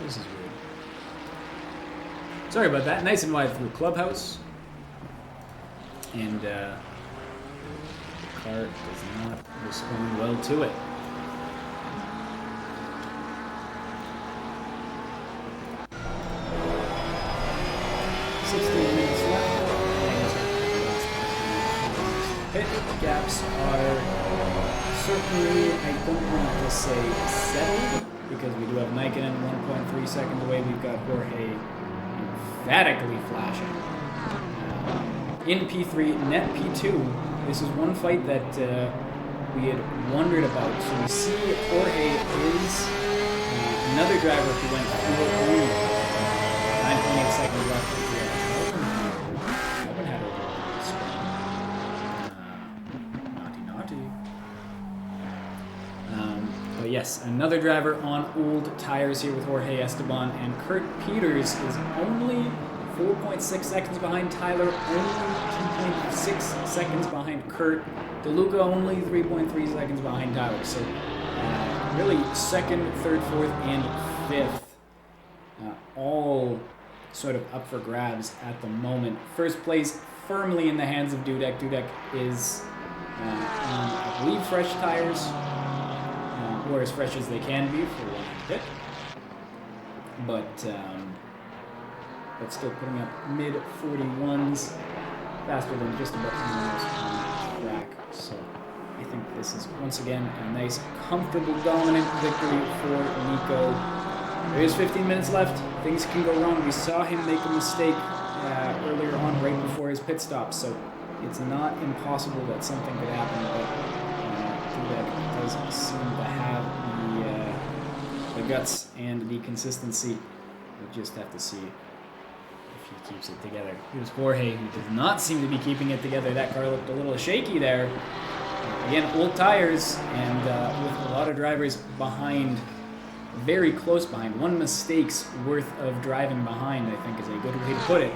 This is weird. Sorry about that. Nice and wide through Clubhouse. And the car does not respond well to it. Pit gaps are certainly, I don't want to say settled, because we do have Nikon 1.3 seconds away. We've got Jorge emphatically flashing. In P3, net P2, this is one fight that we had wondered about. So we see Jorge is another driver who went over only 9.8 seconds left. But yes, another driver on old tires here with Jorge Esteban, and Kurt Peters is only 4.6 seconds behind Tyler, only 2.6 seconds behind Kurt. DeLuca only 3.3 seconds behind Tyler. So really second, third, fourth, and fifth, all sort of up for grabs at the moment. First place firmly in the hands of Dudek. Dudek is on, I believe, fresh tires. Or as fresh as they can be for one pit, but still putting up mid 41s, faster than just about anyone else on the track. So I think this is once again a nice, comfortable, dominant victory for Nico. There is 15 minutes left. Things can go wrong. We saw him make a mistake earlier on, right before his pit stop. So it's not impossible that something could happen, but that does seem to have the guts and the consistency. We'll just have to see if he keeps it together. Here's Jorge, who does not seem to be keeping it together. That car looked a little shaky there. Again, old tires, and with a lot of drivers behind, very close behind. One mistake's worth of driving behind, I think, is a good way to put it.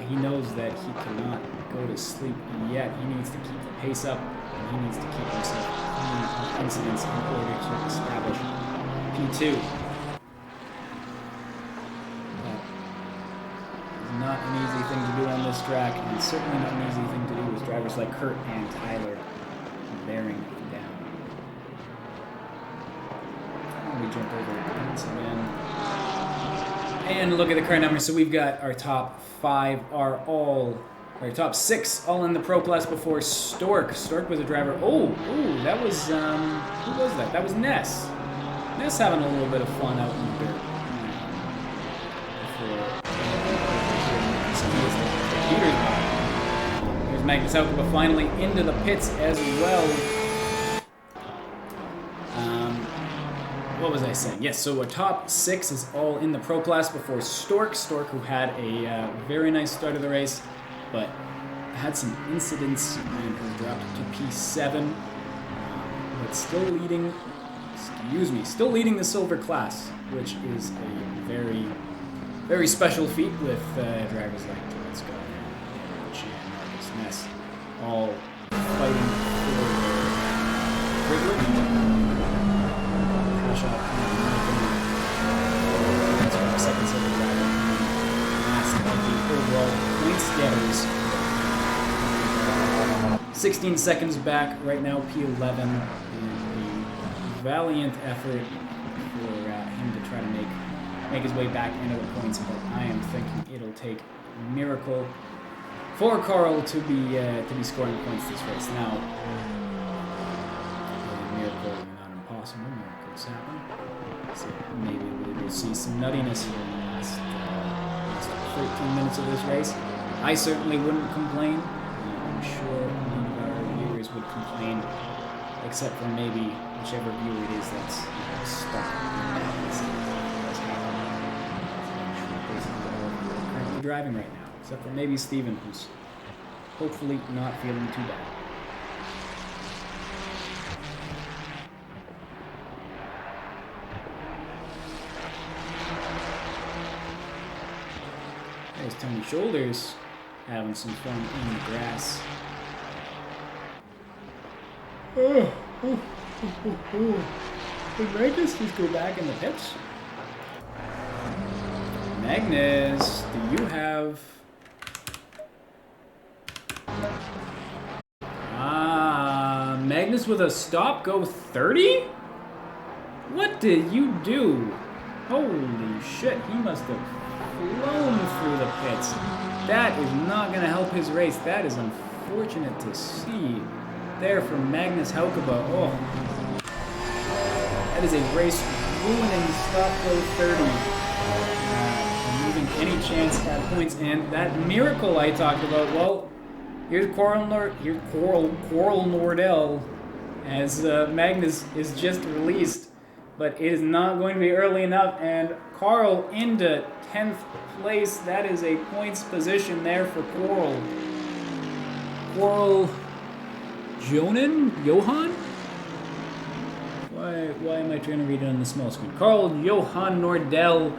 He knows that he cannot go to sleep yet. He needs to keep the pace up, and he needs to keep himself clean of incidents in order to establish P2. That is not an easy thing to do on this track, and certainly not an easy thing to do with drivers like Kurt and Tyler bearing down. We jump over once again. And look at the current numbers. So we've got our top 5 are all, our top 6 all in the pro class before Stork. Stork was a driver. Oh, that was, who was that? That was Ness. Ness having a little bit of fun out in the dirt. There's Magnus Alcaba finally into the pits as well. What was I saying? Yes, so our top 6 is all in the pro class before Stork. Stork, who had a very nice start of the race, but had some incidents and has dropped to P7, but still leading, still leading the silver class, which is a very, very special feat with drivers like Jordan Scott and Marcus Ness all fighting for their privilege. Second silver driver, last of the overall points getters. 16 seconds back right now, P11, and a valiant effort for him to try to make make his way back into the points, but I am thinking it'll take a miracle for Carl to be scoring points this race. Now, miracle not impossible. Miracles happen. So maybe we will see some nuttiness here in the last 13 minutes of this race. I certainly wouldn't complain. I'm sure none of our viewers would complain, except for maybe whichever viewer it is that's stuck in that. Currently driving right now, except for maybe Steven, who's hopefully not feeling too bad. There's Tony Shoulders having some fun in the grass. Did Magnus just go back in the pits? Magnus, do you have... Magnus with a stop go 30? What did you do? Holy shit, he must have flown through the pits. That is not going to help his race. That is unfortunate to see. There from Magnus Haukeba. Oh, that is a race ruining stop go 30. Removing any chance at points. And that miracle I talked about, well, here's Coral Nordell as Magnus is just released. But it is not going to be early enough, and Carl into 10th place. That is a points position there for Coral. Coral Johan? Why am I trying to read it on the small screen? Carl Johan Nordell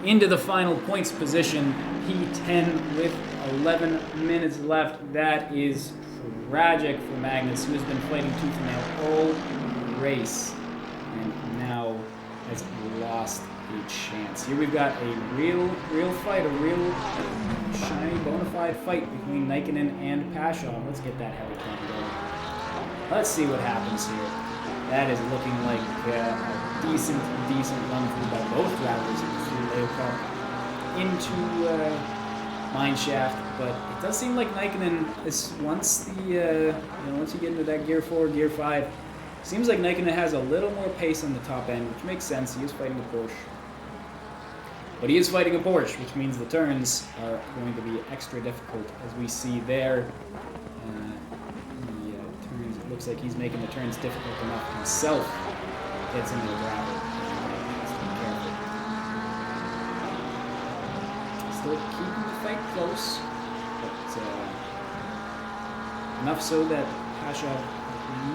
into the final points position. P10 with 11 minutes left. That is tragic for Magnus, who has been fighting tooth and nail all race. And now has lost a chance. Here we've got a real fight, a real shiny, bona fide fight between Nikkonen and Pashaw. Let's get that helicopter going. Let's see what happens here. That is looking like a decent run through by both drivers through Leopold into Mineshaft, but it does seem like Nikkonen is once you get into that Gear 4, Gear 5. Seems like Nikkonen has a little more pace on the top end, which makes sense. He is fighting a Porsche. But he is fighting a Porsche, which means the turns are going to be extra difficult, as we see there. Turns, it looks like he's making the turns difficult enough himself. Gets into the gravel. Still keeping the fight close, but enough so that Pasha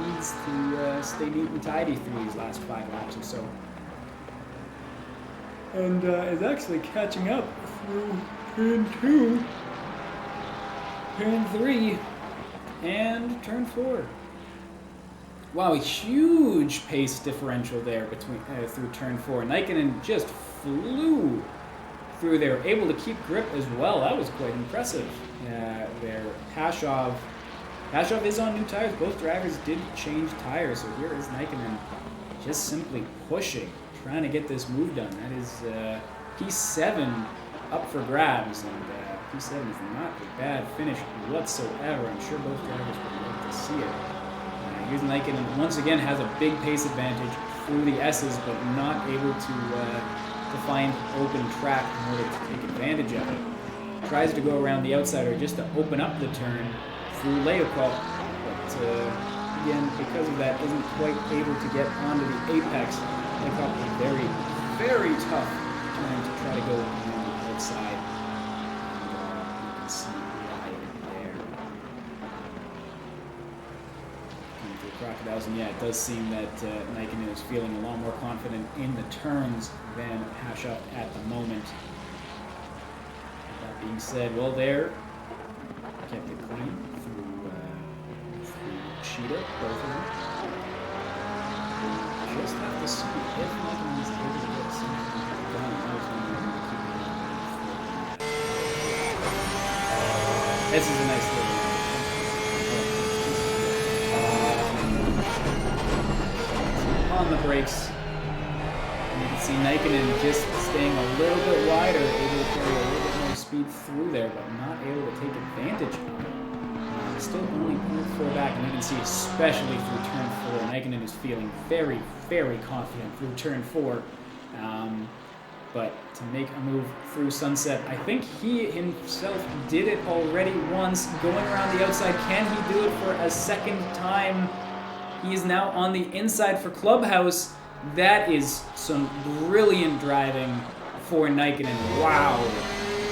needs to stay neat and tidy through these last 5 laps or so. And is actually catching up through turn 2, turn 3, and turn 4. Wow, a huge pace differential there between through turn 4. Nikkonen just flew through there, able to keep grip as well. That was quite impressive there. Pashaw is on new tires. Both drivers did change tires, so here is Nikkonen just simply pushing, trying to get this move done. That is P7 up for grabs, and P7 is not a bad finish whatsoever. I'm sure both drivers would love to see it. Here's Nikkonen, once again, has a big pace advantage through the S's, but not able to find open track in order to take advantage of it. Tries to go around the outsider just to open up the turn through Leopold, but again, because of that, isn't quite able to get onto the apex. Leopold a very, very tough turn to try to go around the outside. And, you can see right there. Into the Crocodiles, and yeah, it does seem that Nikkonen is feeling a lot more confident in the turns than Pasha at the moment. That being said, well, there, kept it clean through Cheetah, both of them. Just have to see if Nikkonen is able to get something done. This is a nice little on the brakes. And you can See Nikkonen just staying a little bit wider, able to carry a little bit more speed through there, but not able to take advantage of it. Still only 0.4 back, and you can see especially through turn 4, Nikkonen is feeling very, very confident through turn 4. But to make a move through Sunset, I think he himself did it already once, going around the outside. Can he do it for a second time? He is now on the inside for Clubhouse. That is some brilliant driving for Nikkonen. Wow,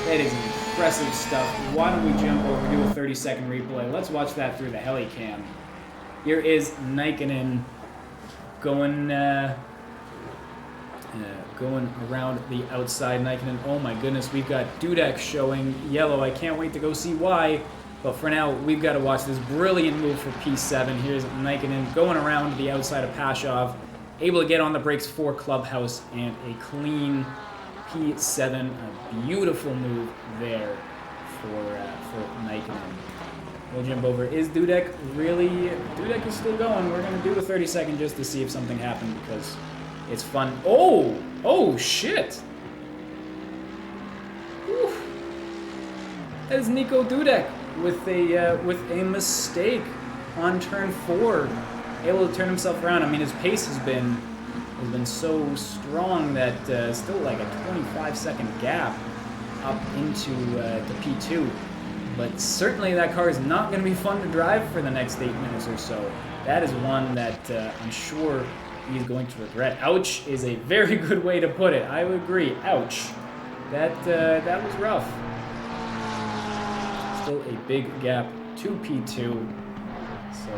that is impressive stuff. Why don't we jump over, do a 30-second replay. Let's watch that through the heli cam. Here is Nikkonen going around the outside. Nikkonen, oh my goodness, we've got Dudek showing yellow. I can't wait to go see why. But for now, we've got to watch this brilliant move for P7. Here's Nikkonen going around the outside of Pashov, able to get on the brakes for Clubhouse, and a clean P7. A beautiful move there for Nikkonen. We'll jump over. Is Dudek really... Dudek is still going. We're going to do a 30-second just to see if something happened, because it's fun. Oh! Oh, shit! Whew. That is Nico Dudek with a mistake on turn 4. Able to turn himself around. I mean, his pace has been so strong that still like a 25-second gap up into the P2. But certainly that car is not going to be fun to drive for the next 8 minutes or so. That is one that I'm sure he's going to regret. Ouch is a very good way to put it. I would agree. Ouch. That was rough. Still a big gap to P2. So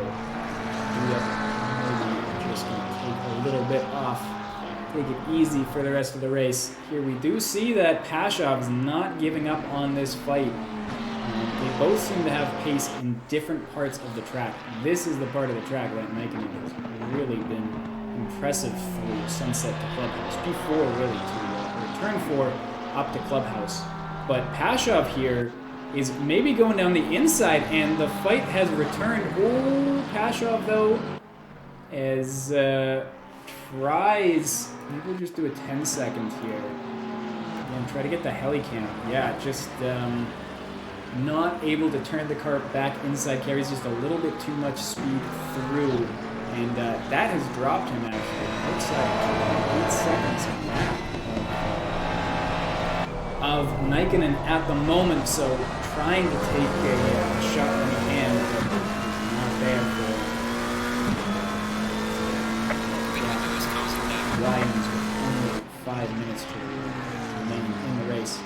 maybe just going to take a little bit off. Take it easy for the rest of the race. Here we do see that Pashov is not giving up on this fight. They both seem to have pace in different parts of the track. This is the part of the track that Nikkonen has really been impressive through Sunset to Clubhouse. P4 really to turn 4 up to Clubhouse. But Pashov here is maybe going down the inside, and the fight has returned. Oh, Pashov though, as tries. Maybe we'll just do a 10-second here. And try to get the heli cam. Yeah, just not able to turn the car back inside. Carries just a little bit too much speed through, and that has dropped him actually outside 8 seconds of Nikkonen at the moment. So trying to take a shot when he can, but not there for Lions with only 5 minutes to remain in the race.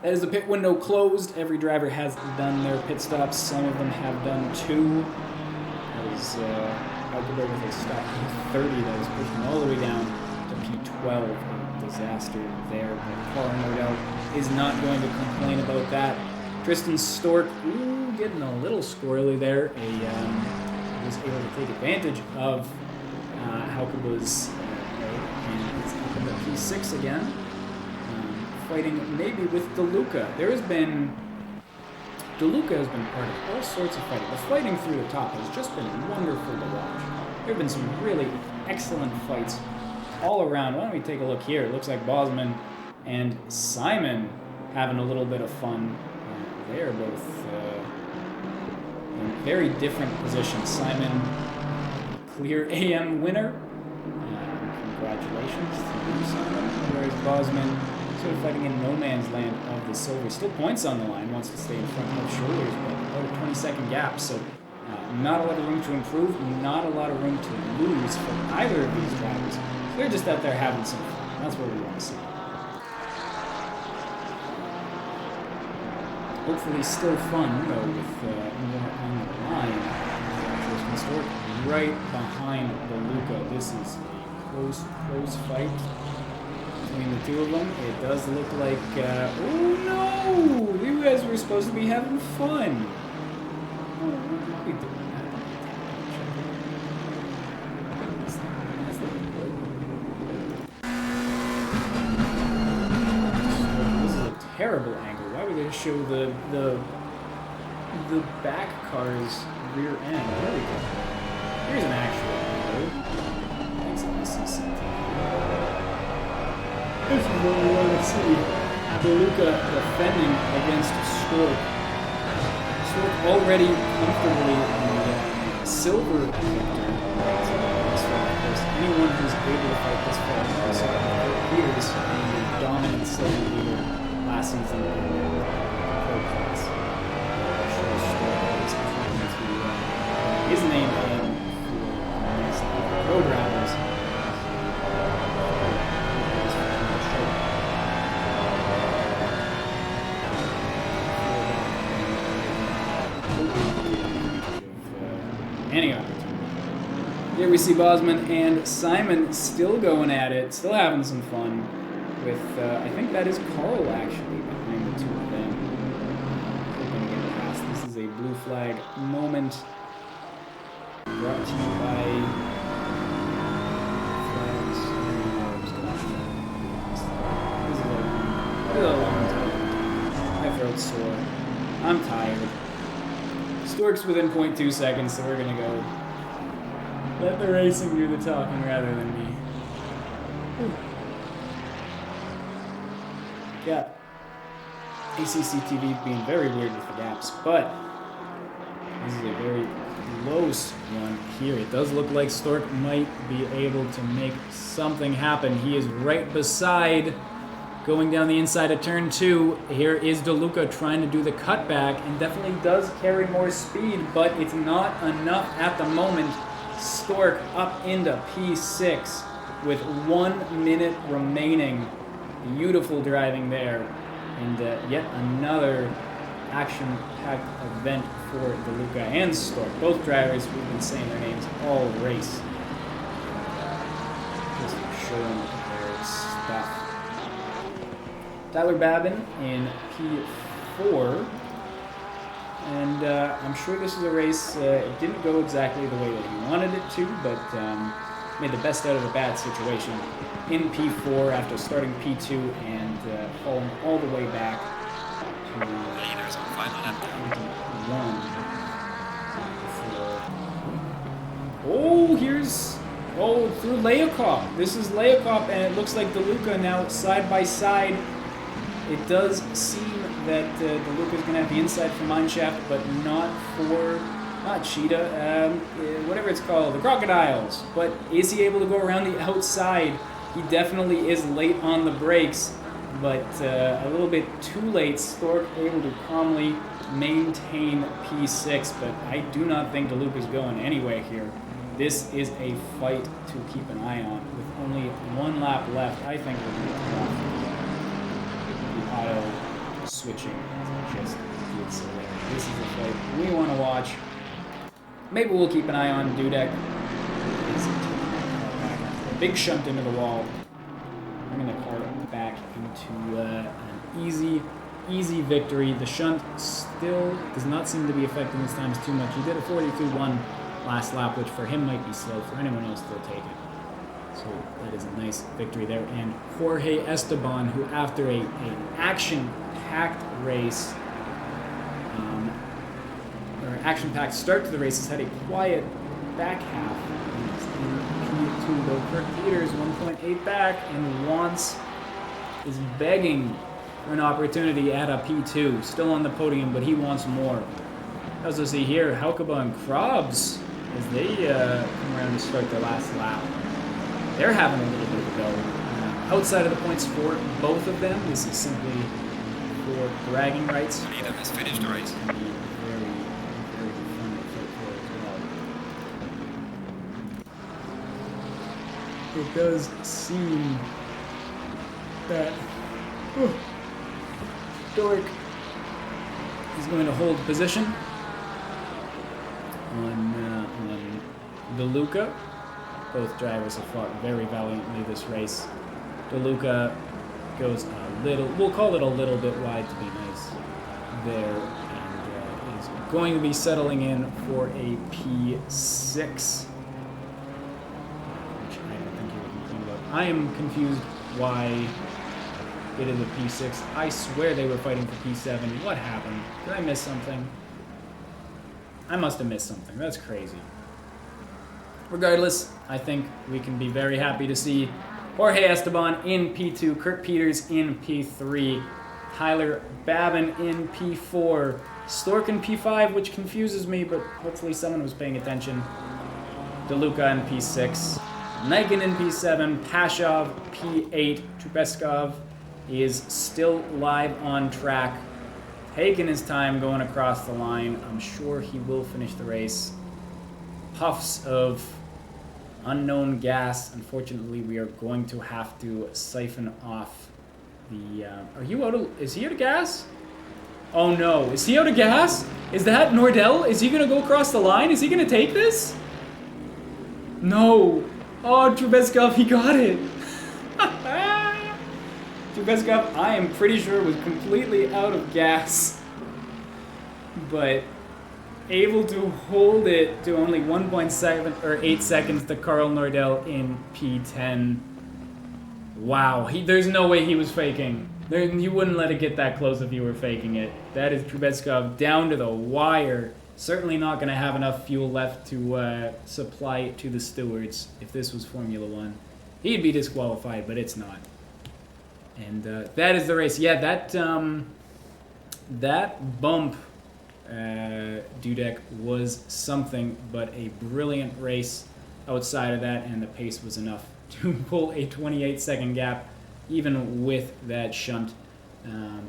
As the pit window closed, every driver has done their pit stops. Some of them have done 2. That was Alberto with a stop at 30 that was pushing all the way down to P12. A disaster there, but Paul, no doubt, is not going to complain about that. Tristan Stork, getting a little squirrely there. Was able to take advantage of Hauke was and it's up in the P6 again. Fighting maybe with DeLuca. DeLuca has been part of all sorts of fighting. The fighting through the top has just been wonderful to watch. There have been some really excellent fights all around. Why don't we take a look here? It looks like Bosman and Simon having a little bit of fun. They're both in very different positions. Simon, clear AM winner. Congratulations to you, Simon. Whereas Bosman, sort of fighting in no man's land of the silver. Still points on the line, wants to stay in front of shoulders, but about a 20-second gap. So not a lot of room to improve, not a lot of room to lose for either of these drivers. So they're just out there having some fun. That's what we want to see. Hopefully still fun, though, with more on the line. Tristan Stork right behind DeLuca. This is a close fight between the two of them. It does look like, oh no! You guys were supposed to be having fun. Oh, what are we doing? This is a terrible angle. Why would they show the back car's rear end? There we go. Here's an actual angle. Thanks, Lisa. ACC. This is what we want to see. DeLuca defending against Stork. Stork already comfortably in the silver victor. Of course, anyone who's able to fight this far also Peters being the dominant silver leader last season in the pro class. Sure, Stork is trying to his name in for the next pro drivers. Any opportunity. Here we see Bosman and Simon still going at it, still having some fun with, I think that is Carl actually behind the two of them. Hoping to get past. This is a blue flag moment brought to you by Flags. This is a long time. My throat's sore. I'm tired. Stork's within 0.2 seconds, so we're gonna go let the racing do the talking rather than me. Yeah. ACC TV being very weird with the gaps, but this is a very close one here. It does look like Stork might be able to make something happen. He is right beside going down the inside of turn 2. Here is DeLuca trying to do the cutback and definitely does carry more speed, but it's not enough at the moment. Stork up into P6 with 1 minute remaining. Beautiful driving there. And yet another action-packed event for DeLuca and Stork. Both drivers, we've been saying their names all race. Just showing their stuff. Tyler Babin in P4, and I'm sure this is a race, it didn't go exactly the way that he wanted it to, but made the best out of a bad situation in P4 after starting P2 and falling all the way back to Leaders on final lap. 1. Here's through Leakop. This is Leakop, and it looks like DeLuca now side by side. It does seem that DeLuca is going to have the inside for Mineshaft, but not Cheetah, whatever it's called, the Crocodiles. But is he able to go around the outside? He definitely is late on the brakes, but a little bit too late. Stork able to calmly maintain P6, but I do not think DeLuca is going anywhere here. This is a fight to keep an eye on. With only 1 lap left, I think we're going to come off the auto switching just gets away. This is a fight we want to watch. Maybe we'll keep an eye on Dudek. A big shunt into the wall. Bringing the car back into an easy victory. The shunt still does not seem to be affecting his times too much. He did a 42.1 last lap, which for him might be slow. For anyone else, they'll take it. So that is a nice victory there. And Jorge Esteban, who after an action-packed race, or action-packed start to the race, has had a quiet back half. In P2, though, Kurt Peters 1.8 back and is begging for an opportunity at a P2. Still on the podium, but he wants more. As I see here, Haukeba and Krabs, as they come around to start their last lap. They're having a little bit of a go. Outside of the points for both of them, this is simply for bragging rights. Leader has finished the race. Very, very fun to fight for as well. It does seem that Stork is going to hold position on DeLuca. Both drivers have fought very valiantly this race. DeLuca goes a little, we'll call it a little bit wide to be nice there, and is going to be settling in for a P6, which I don't think you would complain about. I am confused why it is a P6. I swear they were fighting for P7. What happened? Did I miss something? I must have missed something. That's crazy. regardless, I think we can be very happy to see Jorge Esteban in P2, Kurt Peters in P3, Tyler Babin in P4, Stork in P5, which confuses me, but hopefully someone was paying attention. DeLuca in P6, Nikin in P7, Pashov P8, Trubeskov is still live on track, taking his time going across the line. I'm sure he will finish the race. Puffs of unknown gas. Unfortunately, we are going to have to siphon off the... is he out of gas? Oh no, is he out of gas? Is that Nordell? Is he gonna go across the line? Is he gonna take this? No. Oh, Trubeskov, he got it. Trubeskov, I am pretty sure, was completely out of gas, but able to hold it to only 1.7 or 8 seconds to Carl Nordell in P10. Wow, there's no way he was faking. You wouldn't let it get that close if you were faking it. That is Trubeskov down to the wire. Certainly not going to have enough fuel left to supply it to the stewards if this was Formula One. He'd be disqualified, but it's not. And that is the race. Yeah, that bump, Dudek, was something, but a brilliant race outside of that, and the pace was enough to pull a 28-second gap, even with that shunt.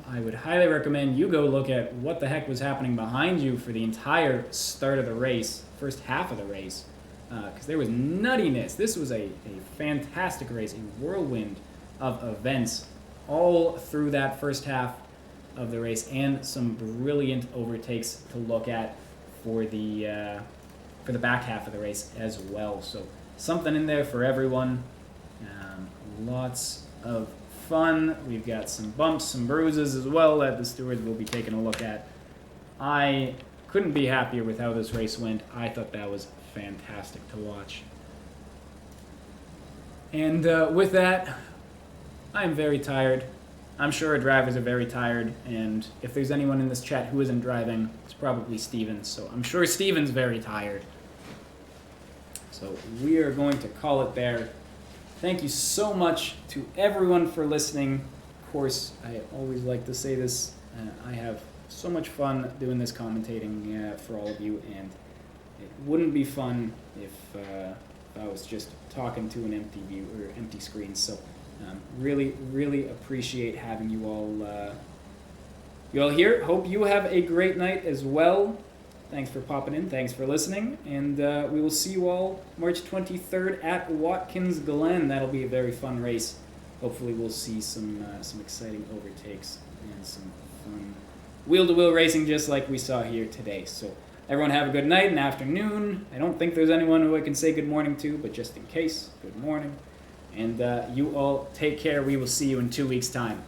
I would highly recommend you go look at what the heck was happening behind you for the entire start of the race, first half of the race, because there was nuttiness. This was a fantastic race, a whirlwind of events all through that first half of the race, and some brilliant overtakes to look at for the back half of the race as well. So something in there for everyone. Lots of fun. We've got some bumps, some bruises as well that the stewards will be taking a look at. I couldn't be happier with how this race went. I thought that was fantastic to watch. And with that, I'm very tired. I'm sure our drivers are very tired, and if there's anyone in this chat who isn't driving, it's probably Steven, so I'm sure Steven's very tired. So we are going to call it there. Thank you so much to everyone for listening. Of course, I always like to say this. I have so much fun doing this commentating for all of you, and it wouldn't be fun if I was just talking to an empty view or empty screen. So really, really appreciate having you all here. Hope you have a great night as well. Thanks for popping in. Thanks for listening. And we will see you all March 23rd at Watkins Glen. That'll be a very fun race. Hopefully we'll see some exciting overtakes and some fun wheel-to-wheel racing just like we saw here today. So everyone have a good night and afternoon. I don't think there's anyone who I can say good morning to, but just in case, good morning. And you all take care. We will see you in 2 weeks' time.